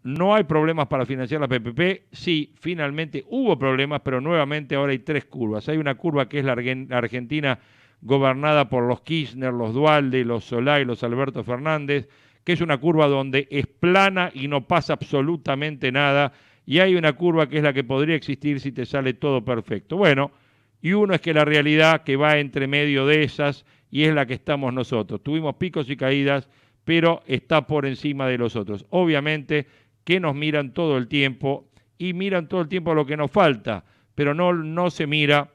No hay problemas para financiar la PPP. Sí, finalmente hubo problemas, pero nuevamente ahora hay 3 curvas. Hay una curva que es la Argentina gobernada por los Kirchner, los Duhalde, los Solá y los Alberto Fernández, que es una curva donde es plana y no pasa absolutamente nada. Y hay una curva que es la que podría existir si te sale todo perfecto. Bueno, y uno es que la realidad que va entre medio de esas y es la que estamos nosotros. Tuvimos picos y caídas, pero está por encima de los otros. Obviamente que nos miran todo el tiempo y miran todo el tiempo lo que nos falta, pero no se mira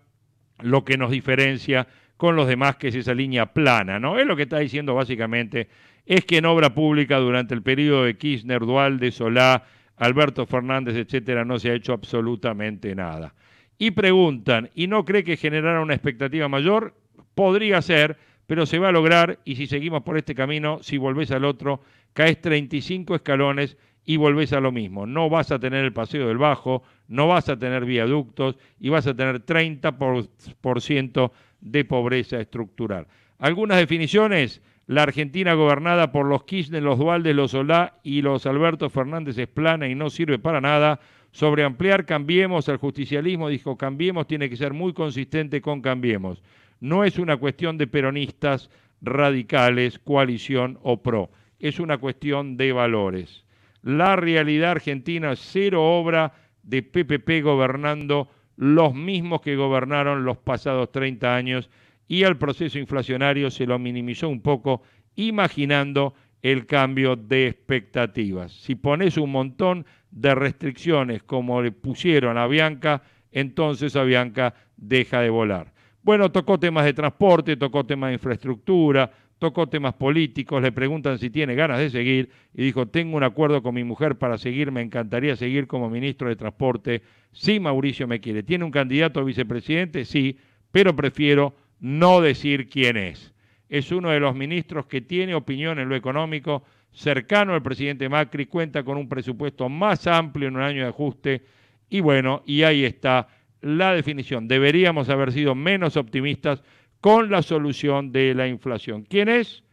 lo que nos diferencia con los demás, que es esa línea plana, ¿no? Es lo que está diciendo básicamente, es que en obra pública durante el periodo de Kirchner, Duhalde, Solá, Alberto Fernández, etcétera, no se ha hecho absolutamente nada. Y preguntan, ¿y no cree que generara una expectativa mayor? Podría ser, pero se va a lograr, y si seguimos por este camino, si volvés al otro, caes 35 escalones y volvés a lo mismo. No vas a tener el Paseo del Bajo, no vas a tener viaductos y vas a tener 30% de pobreza estructural. Algunas definiciones: la Argentina gobernada por los Kirchner, los Duhalde, los Solá y los Alberto Fernández es plana y no sirve para nada. Sobre ampliar Cambiemos al justicialismo, dijo, Cambiemos tiene que ser muy consistente con Cambiemos. No es una cuestión de peronistas, radicales, coalición o PRO. Es una cuestión de valores. La realidad argentina es cero obra de PPP gobernando los mismos que gobernaron los pasados 30 años, y al proceso inflacionario se lo minimizó un poco imaginando el cambio de expectativas. Si pones un montón de restricciones como le pusieron a Bianca, entonces a Bianca deja de volar. Bueno, tocó temas de transporte, tocó temas de infraestructura, tocó temas políticos, le preguntan si tiene ganas de seguir y dijo, tengo un acuerdo con mi mujer para seguir, me encantaría seguir como ministro de Transporte, si Mauricio me quiere. ¿Tiene un candidato a vicepresidente? Sí, pero prefiero no decir quién es. Es uno de los ministros que tiene opinión en lo económico, cercano al presidente Macri, cuenta con un presupuesto más amplio en un año de ajuste, y bueno, y ahí está la definición. Deberíamos haber sido menos optimistas con la solución de la inflación. ¿Quién es?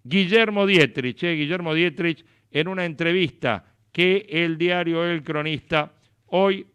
Guillermo Dietrich. Guillermo Dietrich, en una entrevista que el diario El Cronista hoy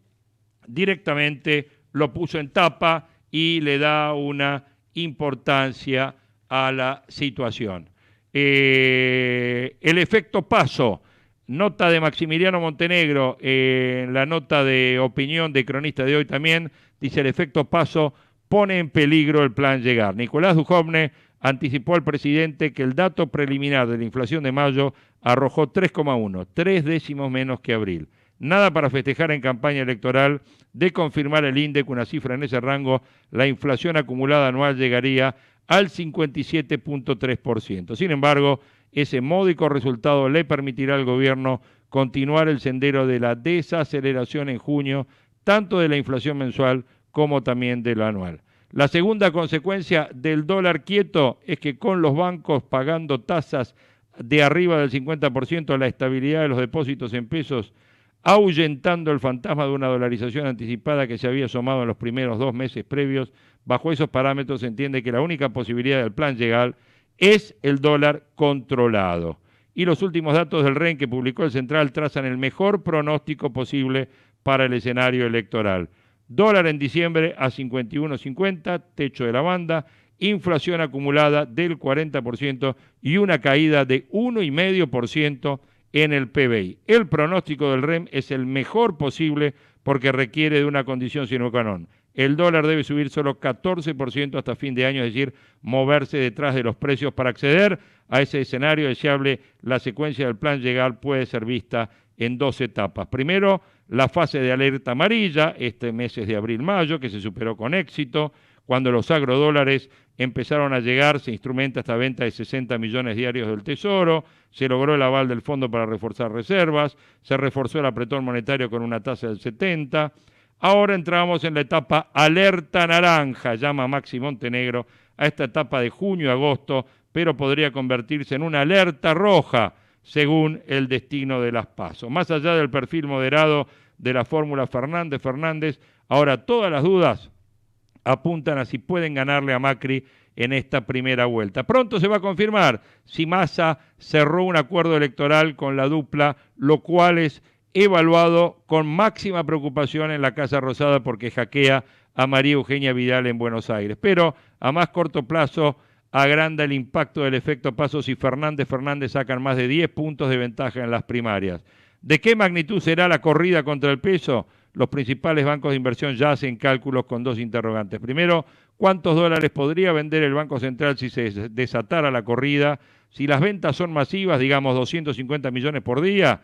directamente lo puso en tapa y le da una importancia a la situación. El efecto Paso, nota de Maximiliano Montenegro, en la nota de opinión de Cronista de hoy también, dice el efecto Paso pone en peligro el plan Llegar. Nicolás Dujovne anticipó al presidente que el dato preliminar de la inflación de mayo arrojó 3,1, 3 décimos menos que abril. Nada para festejar en campaña electoral. De confirmar el índice, una cifra en ese rango, la inflación acumulada anual llegaría al 57.3%. Sin embargo, ese módico resultado le permitirá al gobierno continuar el sendero de la desaceleración en junio, tanto de la inflación mensual como también de la anual. La segunda consecuencia del dólar quieto es que con los bancos pagando tasas de arriba del 50%, la estabilidad de los depósitos en pesos ahuyentando el fantasma de una dolarización anticipada que se había asomado en los primeros 2 meses previos. Bajo esos parámetros se entiende que la única posibilidad del plan Llegar es el dólar controlado. Y los últimos datos del REN que publicó el Central trazan el mejor pronóstico posible para el escenario electoral. Dólar en diciembre a 51.50, techo de la banda, inflación acumulada del 40% y una caída de 1,5% en el PBI. El pronóstico del REM es el mejor posible porque requiere de una condición sine qua non. El dólar debe subir solo 14% hasta fin de año, es decir, moverse detrás de los precios para acceder a ese escenario deseable. La secuencia del plan Llegar puede ser vista en 2 etapas. Primero, la fase de alerta amarilla, este meses de abril-mayo, que se superó con éxito. Cuando los agrodólares empezaron a llegar, se instrumenta esta venta de 60 millones diarios del Tesoro, se logró el aval del Fondo para reforzar reservas, se reforzó el apretón monetario con una tasa del 70%. Ahora entramos en la etapa alerta naranja, llama Maxi Montenegro a esta etapa de junio-agosto, pero podría convertirse en una alerta roja, según el destino de las PASO. Más allá del perfil moderado de la fórmula Fernández, ahora todas las dudas apuntan a si pueden ganarle a Macri en esta primera vuelta. Pronto se va a confirmar si Massa cerró un acuerdo electoral con la dupla, lo cual es evaluado con máxima preocupación en la Casa Rosada porque hackea a María Eugenia Vidal en Buenos Aires. Pero a más corto plazo agranda el impacto del efecto Paso si Fernández sacan más de 10 puntos de ventaja en las primarias. ¿De qué magnitud será la corrida contra el peso? Los principales bancos de inversión ya hacen cálculos con 2 interrogantes. Primero, ¿cuántos dólares podría vender el Banco Central si se desatara la corrida? Si las ventas son masivas, digamos 250 millones por día,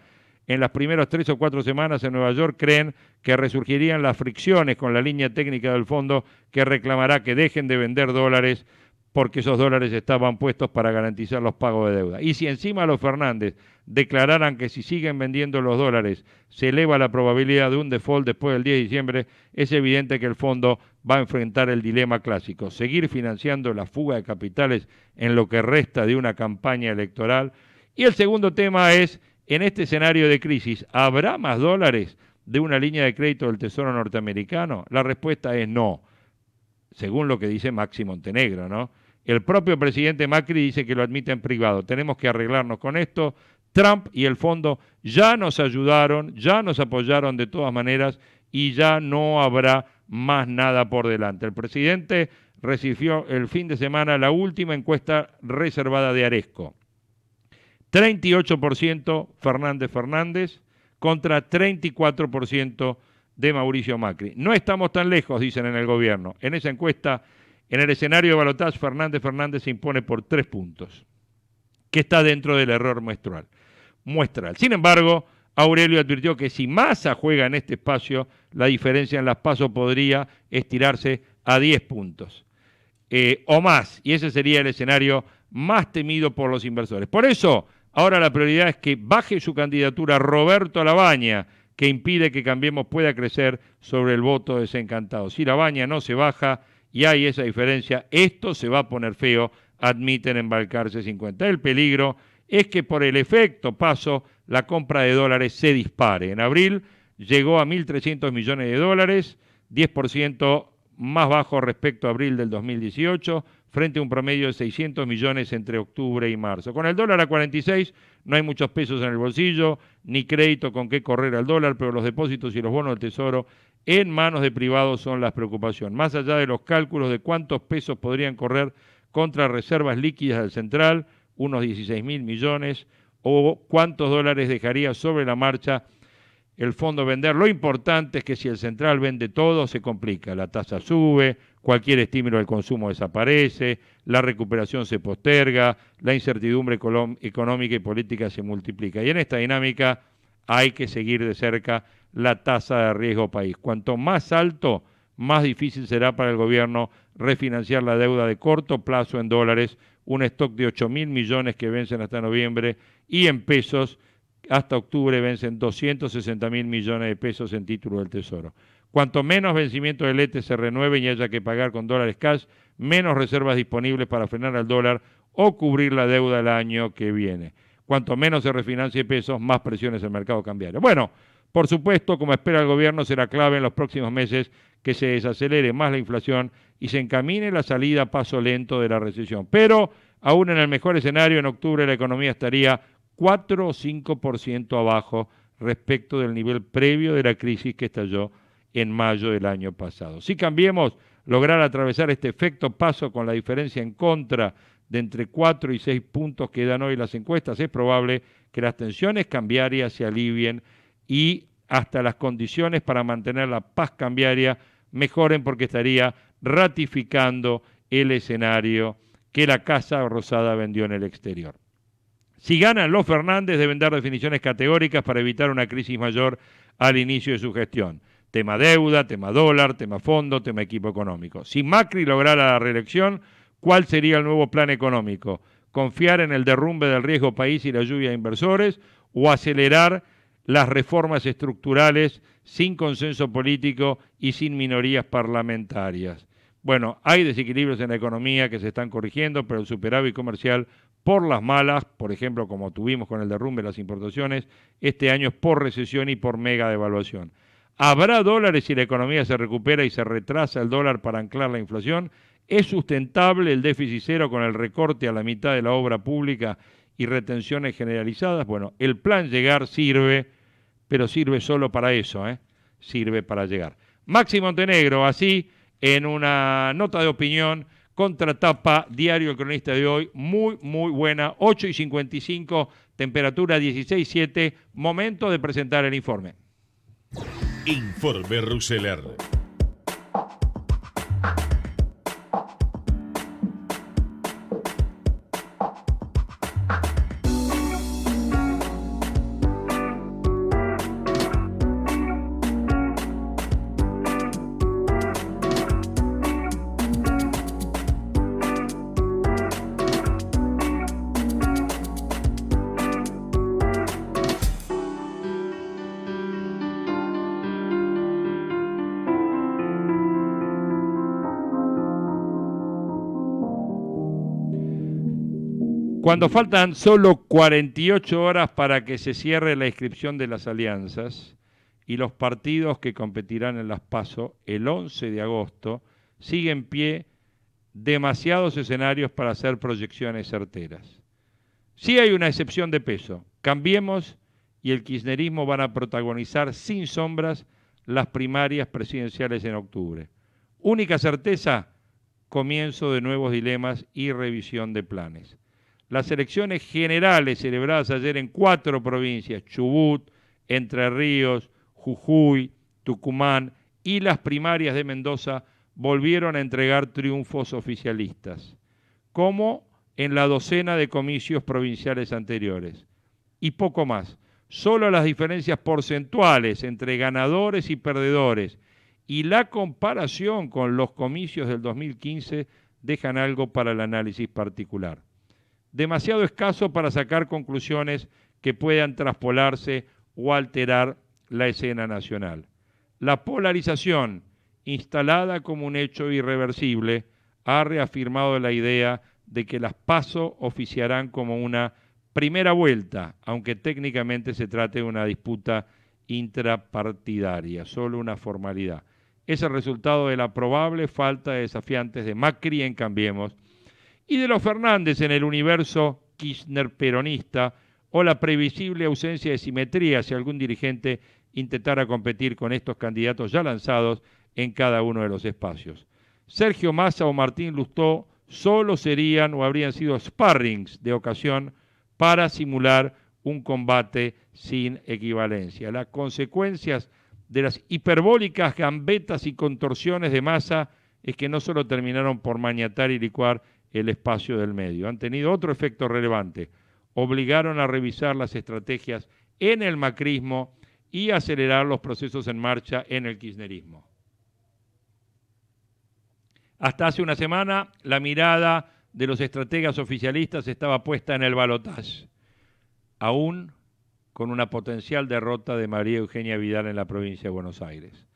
en las primeras 3 o 4 semanas en Nueva York creen que resurgirían las fricciones con la línea técnica del fondo que reclamará que dejen de vender dólares porque esos dólares estaban puestos para garantizar los pagos de deuda. Y si encima los Fernández declararan que si siguen vendiendo los dólares se eleva la probabilidad de un default después del 10 de diciembre, es evidente que el fondo va a enfrentar el dilema clásico: seguir financiando la fuga de capitales en lo que resta de una campaña electoral. Y el segundo tema es, en este escenario de crisis, ¿habrá más dólares de una línea de crédito del Tesoro norteamericano? La respuesta es no, según lo que dice Maxi Montenegro, ¿no? El propio presidente Macri dice que lo admite en privado. Tenemos que arreglarnos con esto. Trump y el fondo ya nos ayudaron, ya nos apoyaron de todas maneras y ya no habrá más nada por delante. El presidente recibió el fin de semana la última encuesta reservada de Aresco. 38% Fernández contra 34% de Mauricio Macri. No estamos tan lejos, dicen en el gobierno. En esa encuesta, en el escenario de balotaje, Fernández se impone por 3 puntos, que está dentro del error muestral. Sin embargo, Aurelio advirtió que si Massa juega en este espacio, la diferencia en las PASO podría estirarse a 10 puntos o más, y ese sería el escenario más temido por los inversores. Por eso, ahora la prioridad es que baje su candidatura Roberto Labaña, que impide que Cambiemos pueda crecer sobre el voto desencantado. Si Labaña no se baja y hay esa diferencia, esto se va a poner feo, admiten en Balcarce 50. El peligro es que por el efecto PASO la compra de dólares se dispare. En abril llegó a 1.300 millones de dólares, 10% más bajo respecto a abril del 2018, frente a un promedio de 600 millones entre octubre y marzo. Con el dólar a 46 no hay muchos pesos en el bolsillo, ni crédito con qué correr al dólar, pero los depósitos y los bonos del Tesoro en manos de privados son la preocupación. Más allá de los cálculos de cuántos pesos podrían correr contra reservas líquidas del Central, unos 16.000 millones, o cuántos dólares dejaría sobre la marcha el fondo vender. Lo importante es que si el Central vende todo, se complica. La tasa sube, cualquier estímulo del consumo desaparece, la recuperación se posterga, la incertidumbre económica y política se multiplica. Y en esta dinámica hay que seguir de cerca la tasa de riesgo país. Cuanto más alto, más difícil será para el gobierno refinanciar la deuda de corto plazo en dólares, un stock de 8.000 millones que vencen hasta noviembre, y en pesos hasta octubre vencen 260.000 millones de pesos en título del Tesoro. Cuanto menos vencimientos del ETE se renueven y haya que pagar con dólares cash, menos reservas disponibles para frenar al dólar o cubrir la deuda el año que viene. Cuanto menos se refinancie pesos, más presiones en el mercado cambiario. Bueno, por supuesto, como espera el gobierno, será clave en los próximos meses que se desacelere más la inflación y se encamine la salida a paso lento de la recesión. Pero, aún en el mejor escenario, en octubre la economía estaría 4 o 5% abajo respecto del nivel previo de la crisis que estalló en mayo del año pasado. Si Cambiemos lograr atravesar este efecto paso con la diferencia en contra de entre 4 y 6 puntos que dan hoy las encuestas, es probable que las tensiones cambiarias se alivien y hasta las condiciones para mantener la paz cambiaria mejoren, porque estaría ratificando el escenario que la Casa Rosada vendió en el exterior. Si ganan los Fernández, deben dar definiciones categóricas para evitar una crisis mayor al inicio de su gestión. Tema deuda, tema dólar, tema fondo, tema equipo económico. Si Macri lograra la reelección, ¿cuál sería el nuevo plan económico? ¿Confiar en el derrumbe del riesgo país y la lluvia de inversores o acelerar las reformas estructurales sin consenso político y sin minorías parlamentarias? Bueno, hay desequilibrios en la economía que se están corrigiendo, pero el superávit comercial por las malas, por ejemplo, como tuvimos con el derrumbe de las importaciones, este año es por recesión y por mega devaluación. ¿Habrá dólares si la economía se recupera y se retrasa el dólar para anclar la inflación? ¿Es sustentable el déficit cero con el recorte a la mitad de la obra pública y retenciones generalizadas? Bueno, el plan llegar sirve, pero sirve solo para eso, sirve para llegar. Maxi Montenegro, así, en una nota de opinión, contratapa, Diario El Cronista de hoy, muy, muy buena, 8:55, temperatura 16,7, momento de presentar el informe. Informe Rousseler. Cuando faltan solo 48 horas para que se cierre la inscripción de las alianzas y los partidos que competirán en las PASO el 11 de agosto, sigue en pie demasiados escenarios para hacer proyecciones certeras. Sí hay una excepción de peso. Cambiemos y el kirchnerismo van a protagonizar sin sombras las primarias presidenciales en octubre. Única certeza, comienzo de nuevos dilemas y revisión de planes. Las elecciones generales celebradas ayer en 4 provincias, Chubut, Entre Ríos, Jujuy, Tucumán y las primarias de Mendoza, volvieron a entregar triunfos oficialistas, como en la docena de comicios provinciales anteriores. Y poco más. Solo las diferencias porcentuales entre ganadores y perdedores y la comparación con los comicios del 2015 dejan algo para el análisis particular. Demasiado escaso para sacar conclusiones que puedan traspolarse o alterar la escena nacional. La polarización, instalada como un hecho irreversible, ha reafirmado la idea de que las PASO oficiarán como una primera vuelta, aunque técnicamente se trate de una disputa intrapartidaria, solo una formalidad. Es el resultado de la probable falta de desafiantes de Macri en Cambiemos y de los Fernández en el universo Kirchner-peronista, o la previsible ausencia de simetría si algún dirigente intentara competir con estos candidatos ya lanzados en cada uno de los espacios. Sergio Massa o Martín Lustó solo serían o habrían sido sparrings de ocasión para simular un combate sin equivalencia. Las consecuencias de las hiperbólicas gambetas y contorsiones de Massa es que no solo terminaron por maniatar y licuar el espacio del medio, han tenido otro efecto relevante. Obligaron a revisar las estrategias en el macrismo y acelerar los procesos en marcha en el kirchnerismo. Hasta hace una semana, la mirada de los estrategas oficialistas estaba puesta en el balotaje, aún con una potencial derrota de María Eugenia Vidal en la provincia de Buenos Aires.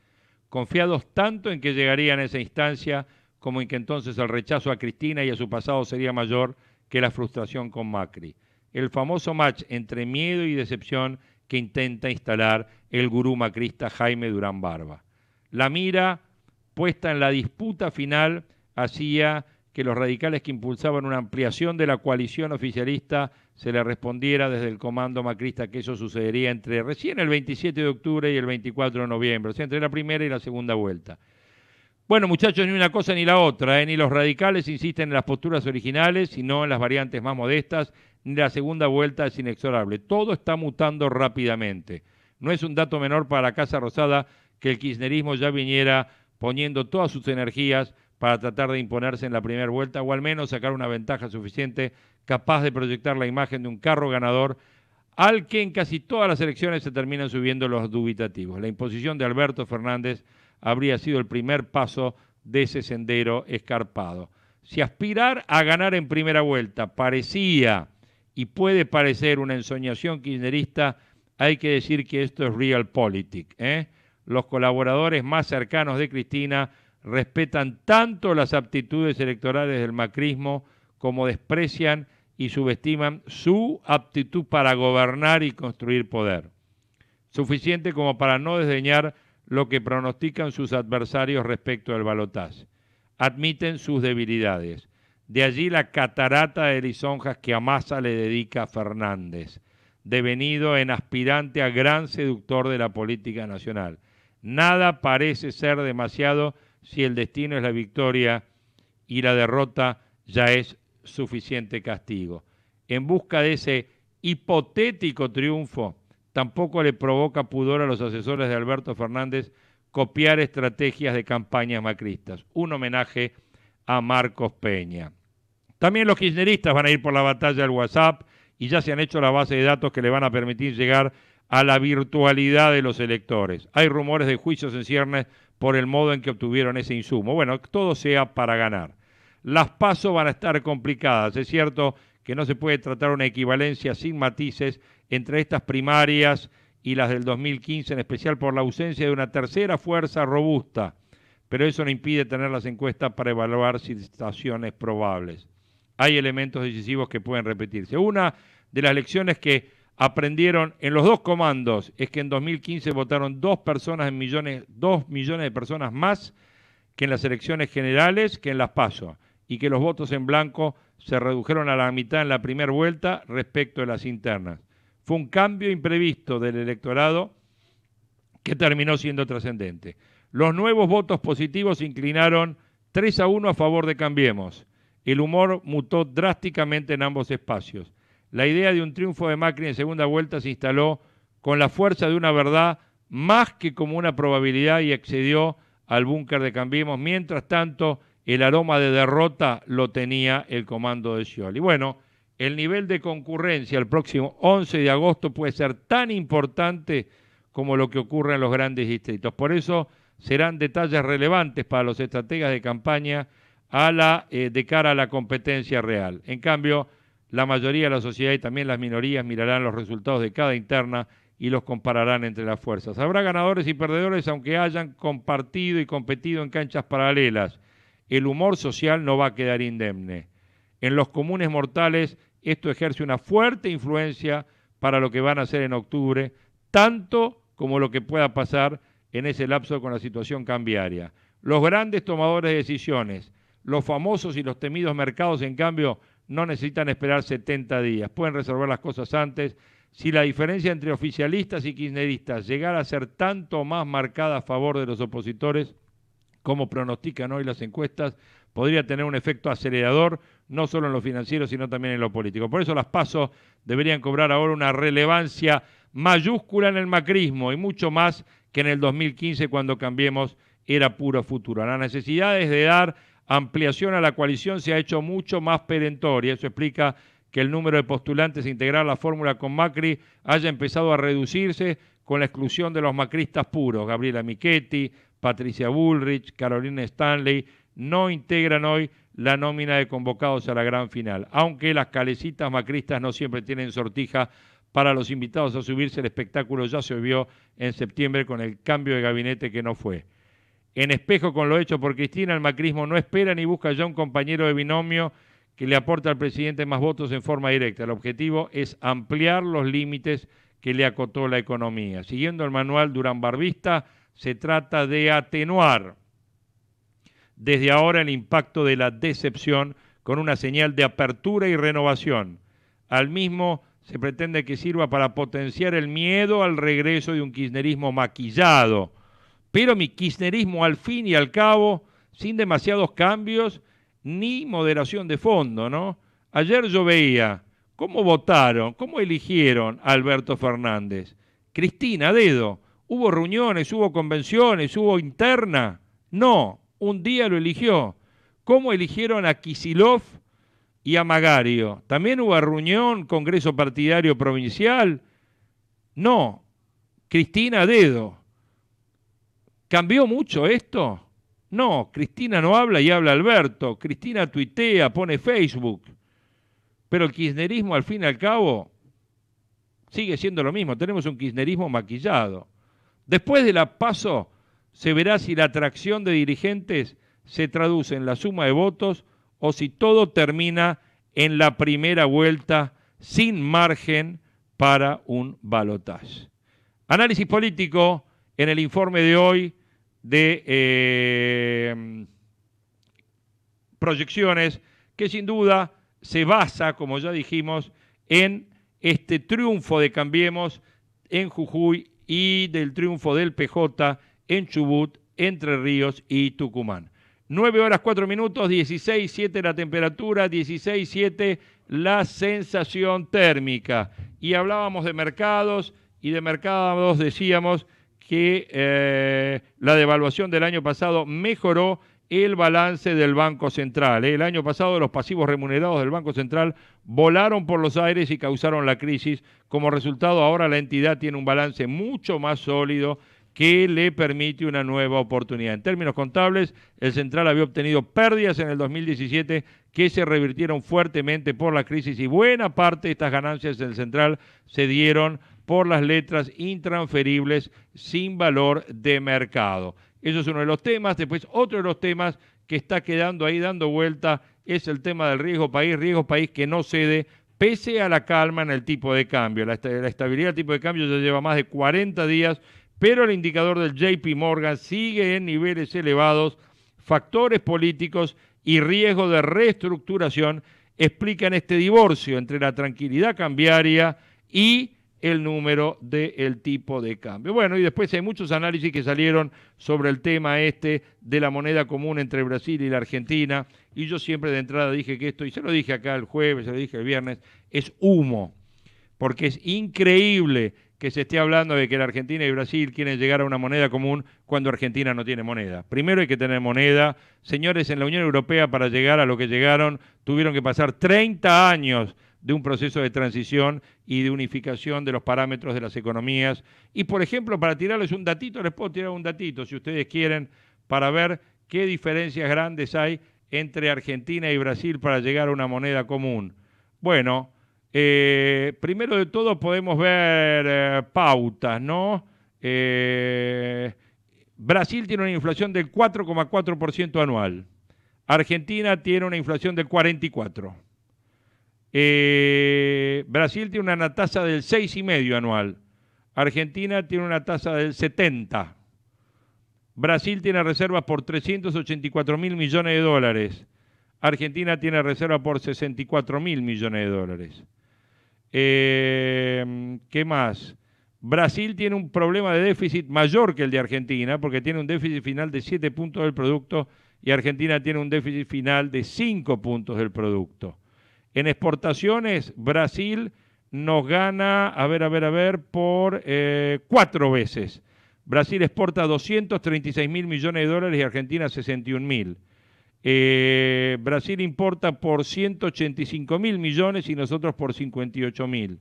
Confiados tanto en que llegarían a esa instancia como en que entonces el rechazo a Cristina y a su pasado sería mayor que la frustración con Macri. El famoso match entre miedo y decepción que intenta instalar el gurú macrista Jaime Durán Barba. La mira puesta en la disputa final hacía que los radicales que impulsaban una ampliación de la coalición oficialista se le respondiera desde el comando macrista que eso sucedería entre recién el 27 de octubre y el 24 de noviembre, o sea, entre la primera y la segunda vuelta. Bueno, muchachos, ni una cosa ni la otra, ni los radicales insisten en las posturas originales, sino en las variantes más modestas, ni la segunda vuelta es inexorable. Todo está mutando rápidamente. No es un dato menor para la Casa Rosada que el kirchnerismo ya viniera poniendo todas sus energías para tratar de imponerse en la primera vuelta o al menos sacar una ventaja suficiente capaz de proyectar la imagen de un carro ganador al que en casi todas las elecciones se terminan subiendo los dubitativos. La imposición de Alberto Fernández habría sido el primer paso de ese sendero escarpado. Si aspirar a ganar en primera vuelta parecía y puede parecer una ensoñación kirchnerista, hay que decir que esto es realpolitik. Los colaboradores más cercanos de Cristina respetan tanto las aptitudes electorales del macrismo como desprecian y subestiman su aptitud para gobernar y construir poder. Suficiente como para no desdeñar lo que pronostican sus adversarios respecto del balotaje. Admiten sus debilidades. De allí la catarata de lisonjas que a Massa le dedica Fernández, devenido en aspirante a gran seductor de la política nacional. Nada parece ser demasiado si el destino es la victoria y la derrota ya es suficiente castigo. En busca de ese hipotético triunfo, tampoco le provoca pudor a los asesores de Alberto Fernández copiar estrategias de campañas macristas. Un homenaje a Marcos Peña. También los kirchneristas van a ir por la batalla del WhatsApp y ya se han hecho la base de datos que le van a permitir llegar a la virtualidad de los electores. Hay rumores de juicios en ciernes por el modo en que obtuvieron ese insumo. Bueno, todo sea para ganar. Las PASO van a estar complicadas. Es cierto que no se puede tratar una equivalencia sin matices entre estas primarias y las del 2015, en especial por la ausencia de una tercera fuerza robusta, pero eso no impide tener las encuestas para evaluar situaciones probables. hay elementos decisivos que pueden repetirse. Una de las lecciones que aprendieron en los dos comandos es que en 2015 votaron 2 millones de personas más que en las elecciones generales, que en las PASO, y que los votos en blanco se redujeron a la mitad en la primera vuelta respecto de las internas. Fue un cambio imprevisto del electorado que terminó siendo trascendente. Los nuevos votos positivos se inclinaron 3-1 a favor de Cambiemos. El humor mutó drásticamente en ambos espacios. La idea de un triunfo de Macri en segunda vuelta se instaló con la fuerza de una verdad más que como una probabilidad y accedió al búnker de Cambiemos. Mientras tanto, el aroma de derrota lo tenía el comando de Scioli. Bueno, el nivel de concurrencia el próximo 11 de agosto puede ser tan importante como lo que ocurre en los grandes distritos. Por eso serán detalles relevantes para los estrategas de campaña de cara a la competencia real. En cambio, la mayoría de la sociedad y también las minorías mirarán los resultados de cada interna y los compararán entre las fuerzas. Habrá ganadores y perdedores aunque hayan compartido y competido en canchas paralelas. El humor social no va a quedar indemne. En los comunes mortales esto ejerce una fuerte influencia para lo que van a hacer en octubre, tanto como lo que pueda pasar en ese lapso con la situación cambiaria. Los grandes tomadores de decisiones, los famosos y los temidos mercados, en cambio, no necesitan esperar 70 días. Pueden resolver las cosas antes. Si la diferencia entre oficialistas y kirchneristas llegara a ser tanto más marcada a favor de los opositores, como pronostican hoy las encuestas, podría tener un efecto acelerador, no solo en lo financiero, sino también en lo político. Por eso las PASO deberían cobrar ahora una relevancia mayúscula en el macrismo y mucho más que en el 2015 cuando Cambiemos era puro futuro. Las necesidades de dar ampliación a la coalición se ha hecho mucho más perentoria. Eso explica que el número de postulantes a integrar la fórmula con Macri haya empezado a reducirse con la exclusión de los macristas puros. Gabriela Michetti, Patricia Bullrich, Carolina Stanley no integran hoy la nómina de convocados a la gran final, aunque las calecitas macristas no siempre tienen sortija para los invitados a subirse. El espectáculo ya se vio en septiembre con el cambio de gabinete que no fue. En espejo con lo hecho por Cristina, el macrismo no espera ni busca ya un compañero de binomio que le aporte al presidente más votos en forma directa. El objetivo es ampliar los límites que le acotó la economía. Siguiendo el manual Durán Barbista, se trata de atenuar desde ahora el impacto de la decepción con una señal de apertura y renovación. Al mismo se pretende que sirva para potenciar el miedo al regreso de un kirchnerismo maquillado, pero mi kirchnerismo al fin y al cabo sin demasiados cambios ni moderación de fondo, ¿no? Ayer yo veía cómo votaron, cómo eligieron a Alberto Fernández. Cristina, a dedo. ¿Hubo reuniones, hubo convenciones, hubo interna? No, un día lo eligió. ¿Cómo eligieron a Kicillof y a Magario? ¿También hubo reunión, congreso partidario provincial? No, Cristina a dedo. ¿Cambió mucho esto? No, Cristina no habla y habla Alberto. Cristina tuitea, pone Facebook. Pero el kirchnerismo, al fin y al cabo, sigue siendo lo mismo. Tenemos un kirchnerismo maquillado. Después de la PASO, se verá si la atracción de dirigentes se traduce en la suma de votos o si todo termina en la primera vuelta sin margen para un balotaje. Análisis político en el informe de hoy de proyecciones que sin duda se basa, como ya dijimos, en este triunfo de Cambiemos en Jujuy y del triunfo del PJ en Chubut, Entre Ríos y Tucumán. 9:04, 16:07 la temperatura, 16:07 la sensación térmica. Y hablábamos de mercados, y de mercados decíamos que la devaluación del año pasado mejoró el balance del Banco Central. El año pasado los pasivos remunerados del Banco Central volaron por los aires y causaron la crisis. Como resultado, ahora la entidad tiene un balance mucho más sólido que le permite una nueva oportunidad. En términos contables, el Central había obtenido pérdidas en el 2017 que se revirtieron fuertemente por la crisis y buena parte de estas ganancias del Central se dieron por las letras intransferibles sin valor de mercado. Eso es uno de los temas. Después, otro de los temas que está quedando ahí dando vuelta es el tema del riesgo país que no cede pese a la calma en el tipo de cambio. La estabilidad del tipo de cambio ya lleva más de 40 días, pero el indicador del JP Morgan sigue en niveles elevados. Factores políticos y riesgo de reestructuración explican este divorcio entre la tranquilidad cambiaria y el número del tipo de cambio. Bueno, y después hay muchos análisis que salieron sobre el tema de la moneda común entre Brasil y la Argentina, y yo siempre de entrada dije que esto, y se lo dije acá el jueves, se lo dije el viernes, es humo, porque es increíble que se esté hablando de que la Argentina y Brasil quieren llegar a una moneda común cuando Argentina no tiene moneda. Primero hay que tener moneda. Señores, en la Unión Europea para llegar a lo que llegaron tuvieron que pasar 30 años de un proceso de transición y de unificación de los parámetros de las economías. Y, por ejemplo, para tirarles un datito, les puedo tirar un datito, si ustedes quieren, para ver qué diferencias grandes hay entre Argentina y Brasil para llegar a una moneda común. Bueno, primero de todo podemos ver pautas, ¿no? Brasil tiene una inflación del 4,4% anual. Argentina tiene una inflación del 44%. Brasil tiene una tasa del 6,5% anual. Argentina tiene una tasa del 70%. Brasil tiene reservas por 384.000 millones de dólares. Argentina tiene reservas por 64.000 millones de dólares. ¿Qué más? Brasil tiene un problema de déficit mayor que el de Argentina, porque tiene un déficit final de 7 puntos del producto y Argentina tiene un déficit final de 5 puntos del producto. En exportaciones, Brasil nos gana, por 4 veces. Brasil exporta 236.000 millones de dólares y Argentina 61.000. Brasil importa por 185.000 millones y nosotros por 58.000.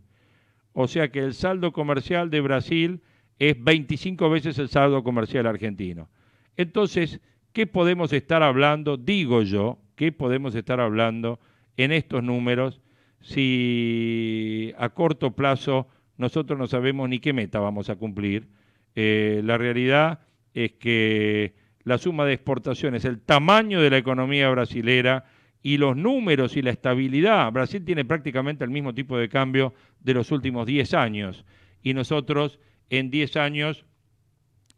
O sea que el saldo comercial de Brasil es 25 veces el saldo comercial argentino. Entonces, ¿qué podemos estar hablando? Digo yo, ¿qué podemos estar hablando en estos números si a corto plazo nosotros no sabemos ni qué meta vamos a cumplir? La realidad es que la suma de exportaciones, el tamaño de la economía brasilera y los números y la estabilidad. Brasil tiene prácticamente el mismo tipo de cambio de los últimos 10 años y nosotros en 10 años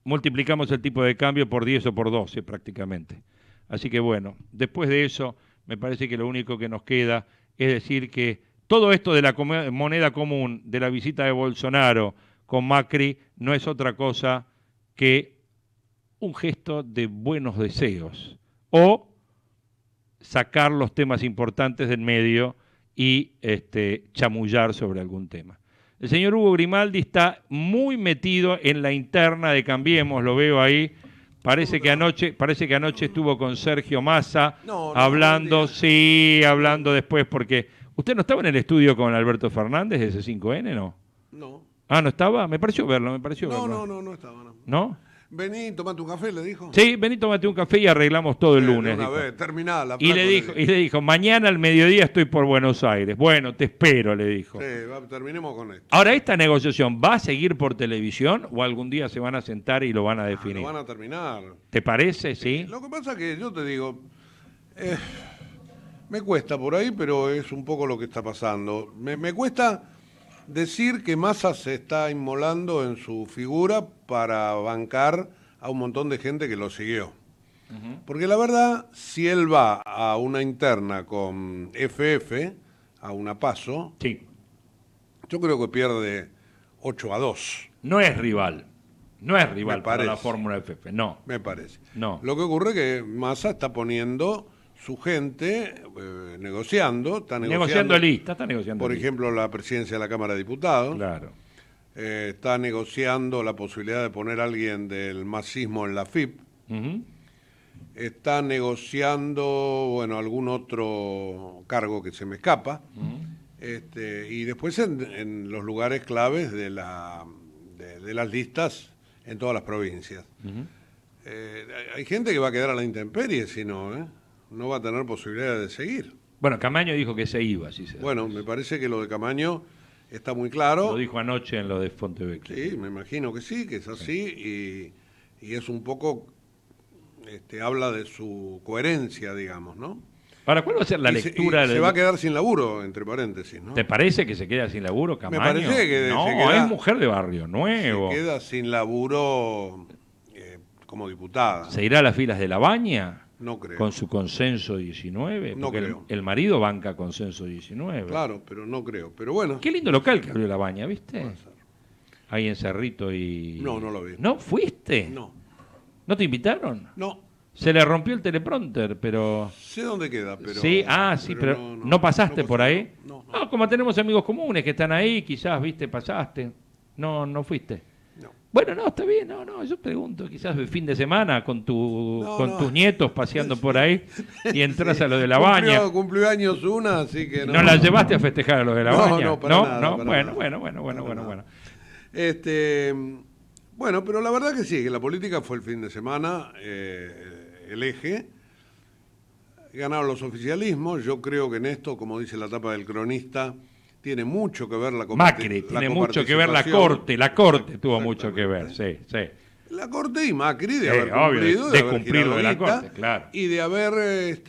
multiplicamos el tipo de cambio por 10 o por 12 prácticamente. Así que bueno, después de eso me parece que lo único que nos queda es decir que todo esto de la moneda común, de la visita de Bolsonaro con Macri, no es otra cosa que un gesto de buenos deseos o sacar los temas importantes del medio y chamullar sobre algún tema. El señor Hugo Grimaldi está muy metido en la interna de Cambiemos, lo veo ahí. Parece que anoche estuvo con Sergio Massa hablando después, porque usted no estaba en el estudio con Alberto Fernández de C5N, ¿no? No. Ah, ¿no estaba? Me pareció verlo. No estaba. No. ¿No? Vení, tomate un café, le dijo. Sí, vení, tomate un café y arreglamos todo el lunes. Una vez, terminada la y le dijo, mañana al mediodía estoy por Buenos Aires. Bueno, te espero, le dijo. Sí, terminemos con esto. Ahora, ¿esta negociación va a seguir por televisión o algún día se van a sentar y lo van a definir? Lo van a terminar. ¿Te parece? Sí. Lo que pasa es que yo te digo, me cuesta por ahí, pero es un poco lo que está pasando. Me cuesta decir que Massa se está inmolando en su figura para bancar a un montón de gente que lo siguió. Porque la verdad, si él va a una interna con FF, a una PASO, sí, yo creo que pierde 8-2. No es rival para la fórmula FF, no. Me parece. No. Lo que ocurre es que Massa está poniendo su gente negociando. Está negociando lista. Por ejemplo, la presidencia de la Cámara de Diputados. Claro. Está negociando la posibilidad de poner a alguien del masismo en la FIP. Está negociando, algún otro cargo que se me escapa. Y después en los lugares claves de las listas en todas las provincias. Hay gente que va a quedar a la intemperie si no va a tener posibilidad de seguir. Bueno, Camaño dijo que se iba, sí. Bueno, me parece que lo de Camaño está muy claro. Lo dijo anoche en lo de Fontevecchia. Sí, me imagino que sí, que es así, y es un poco, habla de su coherencia, digamos, ¿no? Ahora, ¿cuál va a ser la lectura? Se va a quedar sin laburo, entre paréntesis, ¿no? ¿Te parece que se queda sin laburo, Camaño? Me parece que no, se queda, es mujer de Barrio Nuevo. Se queda sin laburo como diputada. ¿Se irá a las filas de La Baña? No creo. ¿Con su consenso 19? No porque creo. El marido banca consenso 19. Claro, pero no creo. Pero bueno. Qué lindo local que abrió La Baña, ¿viste? Ahí en Cerrito y... No lo vi. ¿No? ¿Fuiste? No. ¿No te invitaron? No. Se le rompió el teleprompter, pero... Sé dónde queda, pero... Sí, pero no pasaste por ahí. No, como tenemos amigos comunes que están ahí, quizás, viste, pasaste. No fuiste. No. Bueno, no, está bien, yo pregunto, quizás el fin de semana con tus nietos paseando por ahí y entras a lo de La Baña. Cumplió años una, así que no. ¿No la llevaste a festejar a lo de La Baña? No, para nada. Bueno. Bueno, pero la verdad que sí, que la política fue el fin de semana el eje. Ganaron los oficialismos. Yo creo que en esto, como dice la tapa del cronista, tiene mucho que ver la Macri, tiene mucho que ver la Corte tuvo mucho que ver, sí. La Corte y Macri de haber cumplido, de cumplir lo de la Corte, claro. Y de haber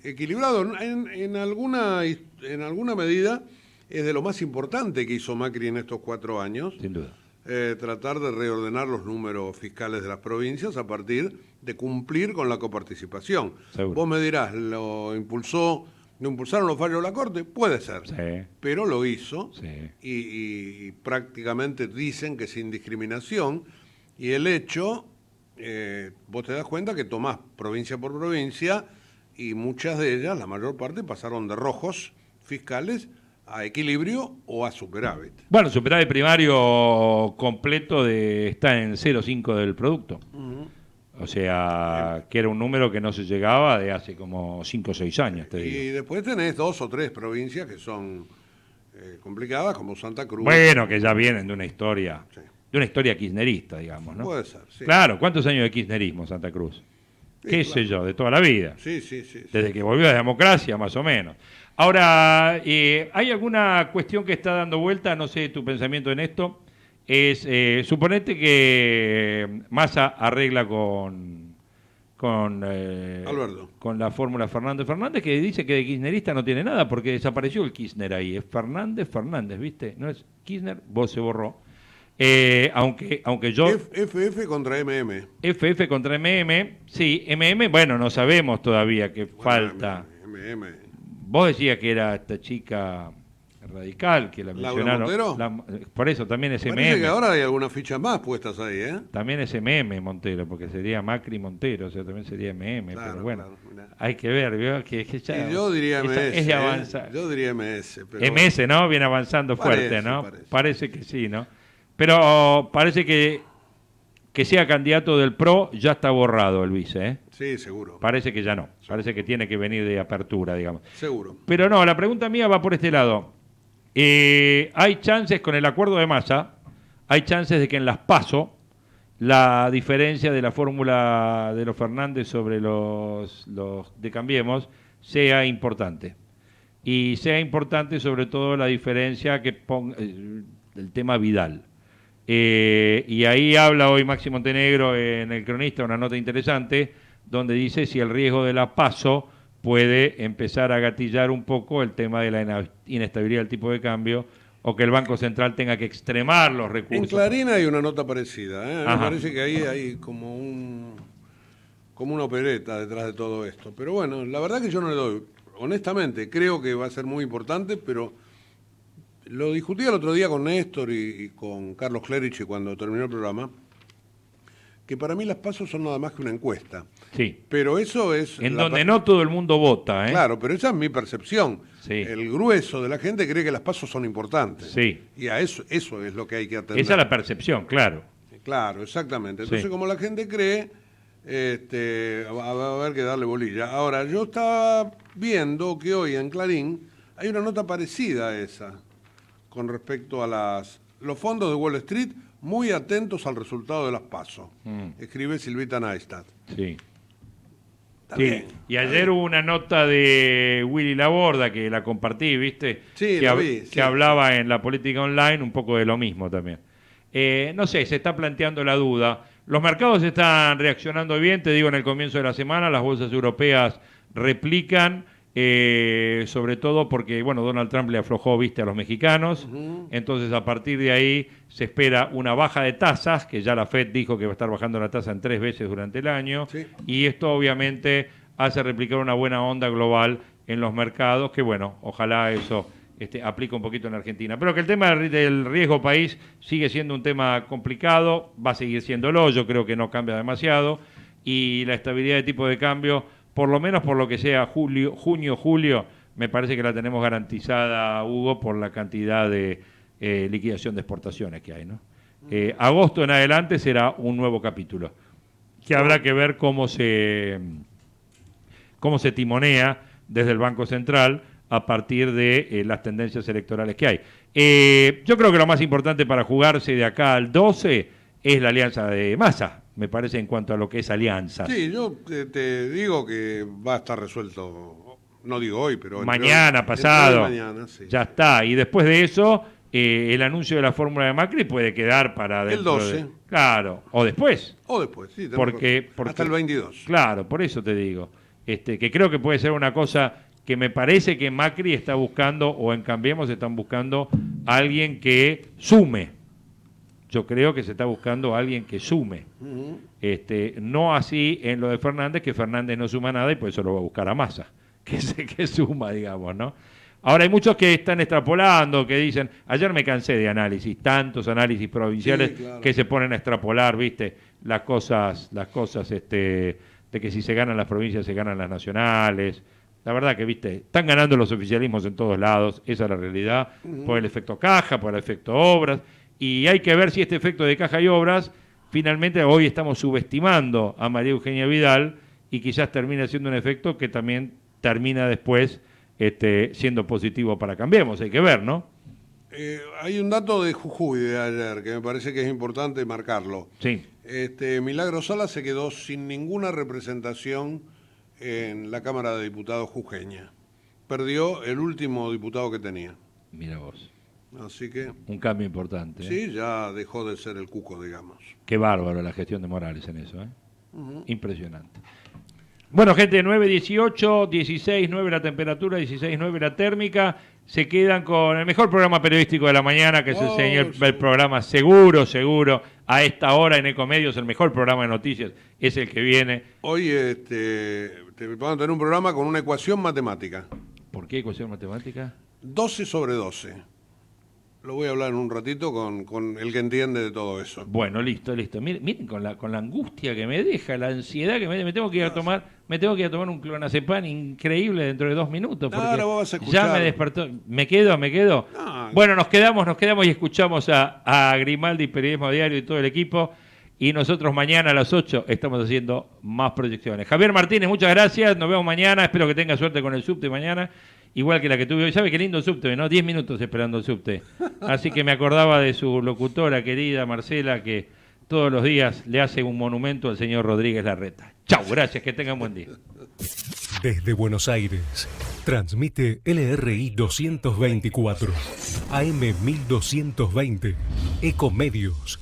equilibrado. En alguna medida es de lo más importante que hizo Macri en estos 4 años. Sin duda. Tratar de reordenar los números fiscales de las provincias a partir de cumplir con la coparticipación. Seguro. Vos me dirás, ¿lo impulsaron los fallos de la Corte? Puede ser, sí. Pero lo hizo, sí. y prácticamente dicen que sin discriminación, y el hecho, vos te das cuenta que tomás provincia por provincia, y muchas de ellas, la mayor parte, pasaron de rojos fiscales a equilibrio o a superávit. Bueno, superávit primario completo está en 0,5 del producto. O sea, que era un número que no se llegaba de hace como 5 o 6 años, te digo. Y después tenés 2 o 3 provincias que son complicadas, como Santa Cruz. Bueno, que ya vienen de una historia kirchnerista, digamos, ¿no? Puede ser, sí. Claro, ¿cuántos años de kirchnerismo Santa Cruz? ¿Qué sé yo? De toda la vida. Sí. Desde que volvió a la democracia, más o menos. Ahora, ¿hay alguna cuestión que está dando vuelta? No sé tu pensamiento en esto. Suponete que Massa arregla con Alberto, con la fórmula Fernández, que dice que de kirchnerista no tiene nada, porque desapareció el Kirchner ahí. Es Fernández, ¿viste? No es Kirchner, vos se borró. Aunque yo... FF contra MM. FF contra MM, sí, MM, bueno, no sabemos todavía qué falta. MM. Vos decías que era esta chica radical, que la mencionaron. ¿Montero? Por eso también es Parece MM. que ahora hay algunas fichas más puestas ahí, ¿eh? También es MM Montero, porque sería Macri Montero, o sea, también sería MM, claro, pero bueno, claro, hay que ver, ¿vio? Que ya, yo diría MS. Es de avanzar. Yo diría MS. Pero MS, ¿no? Viene avanzando fuerte, ¿no? Parece que sí, ¿no? Pero parece que sea candidato del PRO ya está borrado el vice, ¿eh? Sí, seguro. Parece que ya no. Parece que tiene que venir de apertura, digamos. Seguro. Pero no, la pregunta mía va por este lado. Hay chances con el acuerdo de Massa, hay chances de que en las PASO la diferencia de la fórmula de los Fernández sobre los de Cambiemos sea importante. Y sea importante sobre todo la diferencia que ponga el tema Vidal. Y ahí habla hoy Maxi Montenegro en El Cronista, una nota interesante, donde dice si el riesgo de la PASO puede empezar a gatillar un poco el tema de la inestabilidad del tipo de cambio, o que el Banco Central tenga que extremar los recursos. En Clarín hay una nota parecida, ¿eh? Me parece que ahí hay como una opereta detrás de todo esto. Pero bueno, la verdad que yo no le doy. Honestamente, creo que va a ser muy importante, pero lo discutí el otro día con Néstor y con Carlos Clerici cuando terminó el programa, que para mí las PASO son nada más que una encuesta. Sí. Pero eso es... En donde no todo el mundo vota, ¿eh? Claro, pero esa es mi percepción. Sí. El grueso de la gente cree que las PASO son importantes. Sí. Y a eso es lo que hay que atender. Esa es la percepción, claro. Claro, exactamente. Entonces, Sí. como la gente cree, va a haber que darle bolilla. Ahora, yo estaba viendo que hoy en Clarín hay una nota parecida a esa, con respecto a los fondos de Wall Street, muy atentos al resultado de las PASO. Escribe Silvita Neistat. Sí. Está Sí. bien, Y ayer hubo una nota de Willy Laborda, que la compartí, ¿viste? Sí, que la vi, sí. que hablaba en la política online un poco de lo mismo también. No sé, se está planteando la duda. Los mercados están reaccionando bien, te digo, en el comienzo de la semana las bolsas europeas replican, sobre todo porque, bueno, Donald Trump le aflojó, viste, a los mexicanos. Entonces, a partir de ahí se espera una baja de tasas, que ya la Fed dijo que va a estar bajando la tasa en 3 veces durante el año. Sí. Y esto, obviamente, hace replicar una buena onda global en los mercados, que, bueno, ojalá eso aplica un poquito en Argentina. Pero que el tema del riesgo país sigue siendo un tema complicado, va a seguir siéndolo, yo creo que no cambia demasiado, y la estabilidad de tipo de cambio, por lo menos por lo que sea junio, julio, me parece que la tenemos garantizada, Hugo, por la cantidad de liquidación de exportaciones que hay, ¿no? Agosto en adelante será un nuevo capítulo, que habrá que ver cómo se timonea desde el Banco Central a partir de las tendencias electorales que hay. Yo creo que lo más importante para jugarse de acá al 12 es la alianza de Massa, me parece, en cuanto a lo que es alianzas. Sí, yo te digo que va a estar resuelto, no digo hoy, pero... Mañana, pasado, mañana, sí. Ya está. Y después de eso, el anuncio de la fórmula de Macri puede quedar para dentro el 12. Claro, o después. O después, sí. Porque hasta el 22. Claro, por eso te digo. Que creo que puede ser una cosa que me parece que Macri está buscando, o en Cambiemos están buscando a alguien que sume. Yo creo que se está buscando a alguien que sume. No así en lo de Fernández, que Fernández no suma nada y por eso lo va a buscar a Massa, que suma, digamos, ¿no? Ahora hay muchos que están extrapolando, que dicen, ayer me cansé de análisis, tantos análisis provinciales, sí, claro, que se ponen a extrapolar, ¿viste? Las cosas de que si se ganan las provincias se ganan las nacionales. La verdad que, viste, están ganando los oficialismos en todos lados, esa es la realidad, por el efecto caja, por el efecto obras, y hay que ver si este efecto de caja y obras, finalmente hoy estamos subestimando a María Eugenia Vidal y quizás termina siendo un efecto que también termina después siendo positivo para Cambiemos, hay que ver, ¿no? Hay un dato de Jujuy de ayer que me parece que es importante marcarlo. Sí. Milagro Sala se quedó sin ninguna representación en la Cámara de Diputados jujeña. Perdió el último diputado que tenía. Mira vos. Así que... un cambio importante. Sí, ya dejó de ser el cuco, digamos. Qué bárbaro la gestión de Morales en eso, ¿eh? Impresionante. Bueno, gente, 9:18, 16:9 la temperatura, 16:9 la térmica. Se quedan con el mejor programa periodístico de la mañana, que es el programa seguro, a esta hora en Ecomedios, el mejor programa de noticias, es el que viene. Hoy vamos a tener un programa con una ecuación matemática. ¿Por qué ecuación matemática? 12 sobre 12. Lo voy a hablar en un ratito con el que entiende de todo eso. Bueno, listo. Miren con la angustia que me deja, la ansiedad que me tengo que ir a tomar, un clonazepam increíble dentro de 2 minutos. Porque ahora vos vas a escuchar. Ya me despertó. ¿Me quedo? No. Bueno, nos quedamos y escuchamos a Grimaldi, Periodismo Diario y todo el equipo. Y nosotros mañana a las 8 estamos haciendo más proyecciones. Javier Martínez, muchas gracias. Nos vemos mañana. Espero que tenga suerte con el subte mañana. Igual que la que tuve hoy. ¿Sabe qué lindo subte, no? 10 minutos esperando el subte. Así que me acordaba de su locutora querida, Marcela, que todos los días le hace un monumento al señor Rodríguez Larreta. Chau, gracias, que tengan buen día. Desde Buenos Aires, transmite LRI 224, AM 1220, Ecomedios.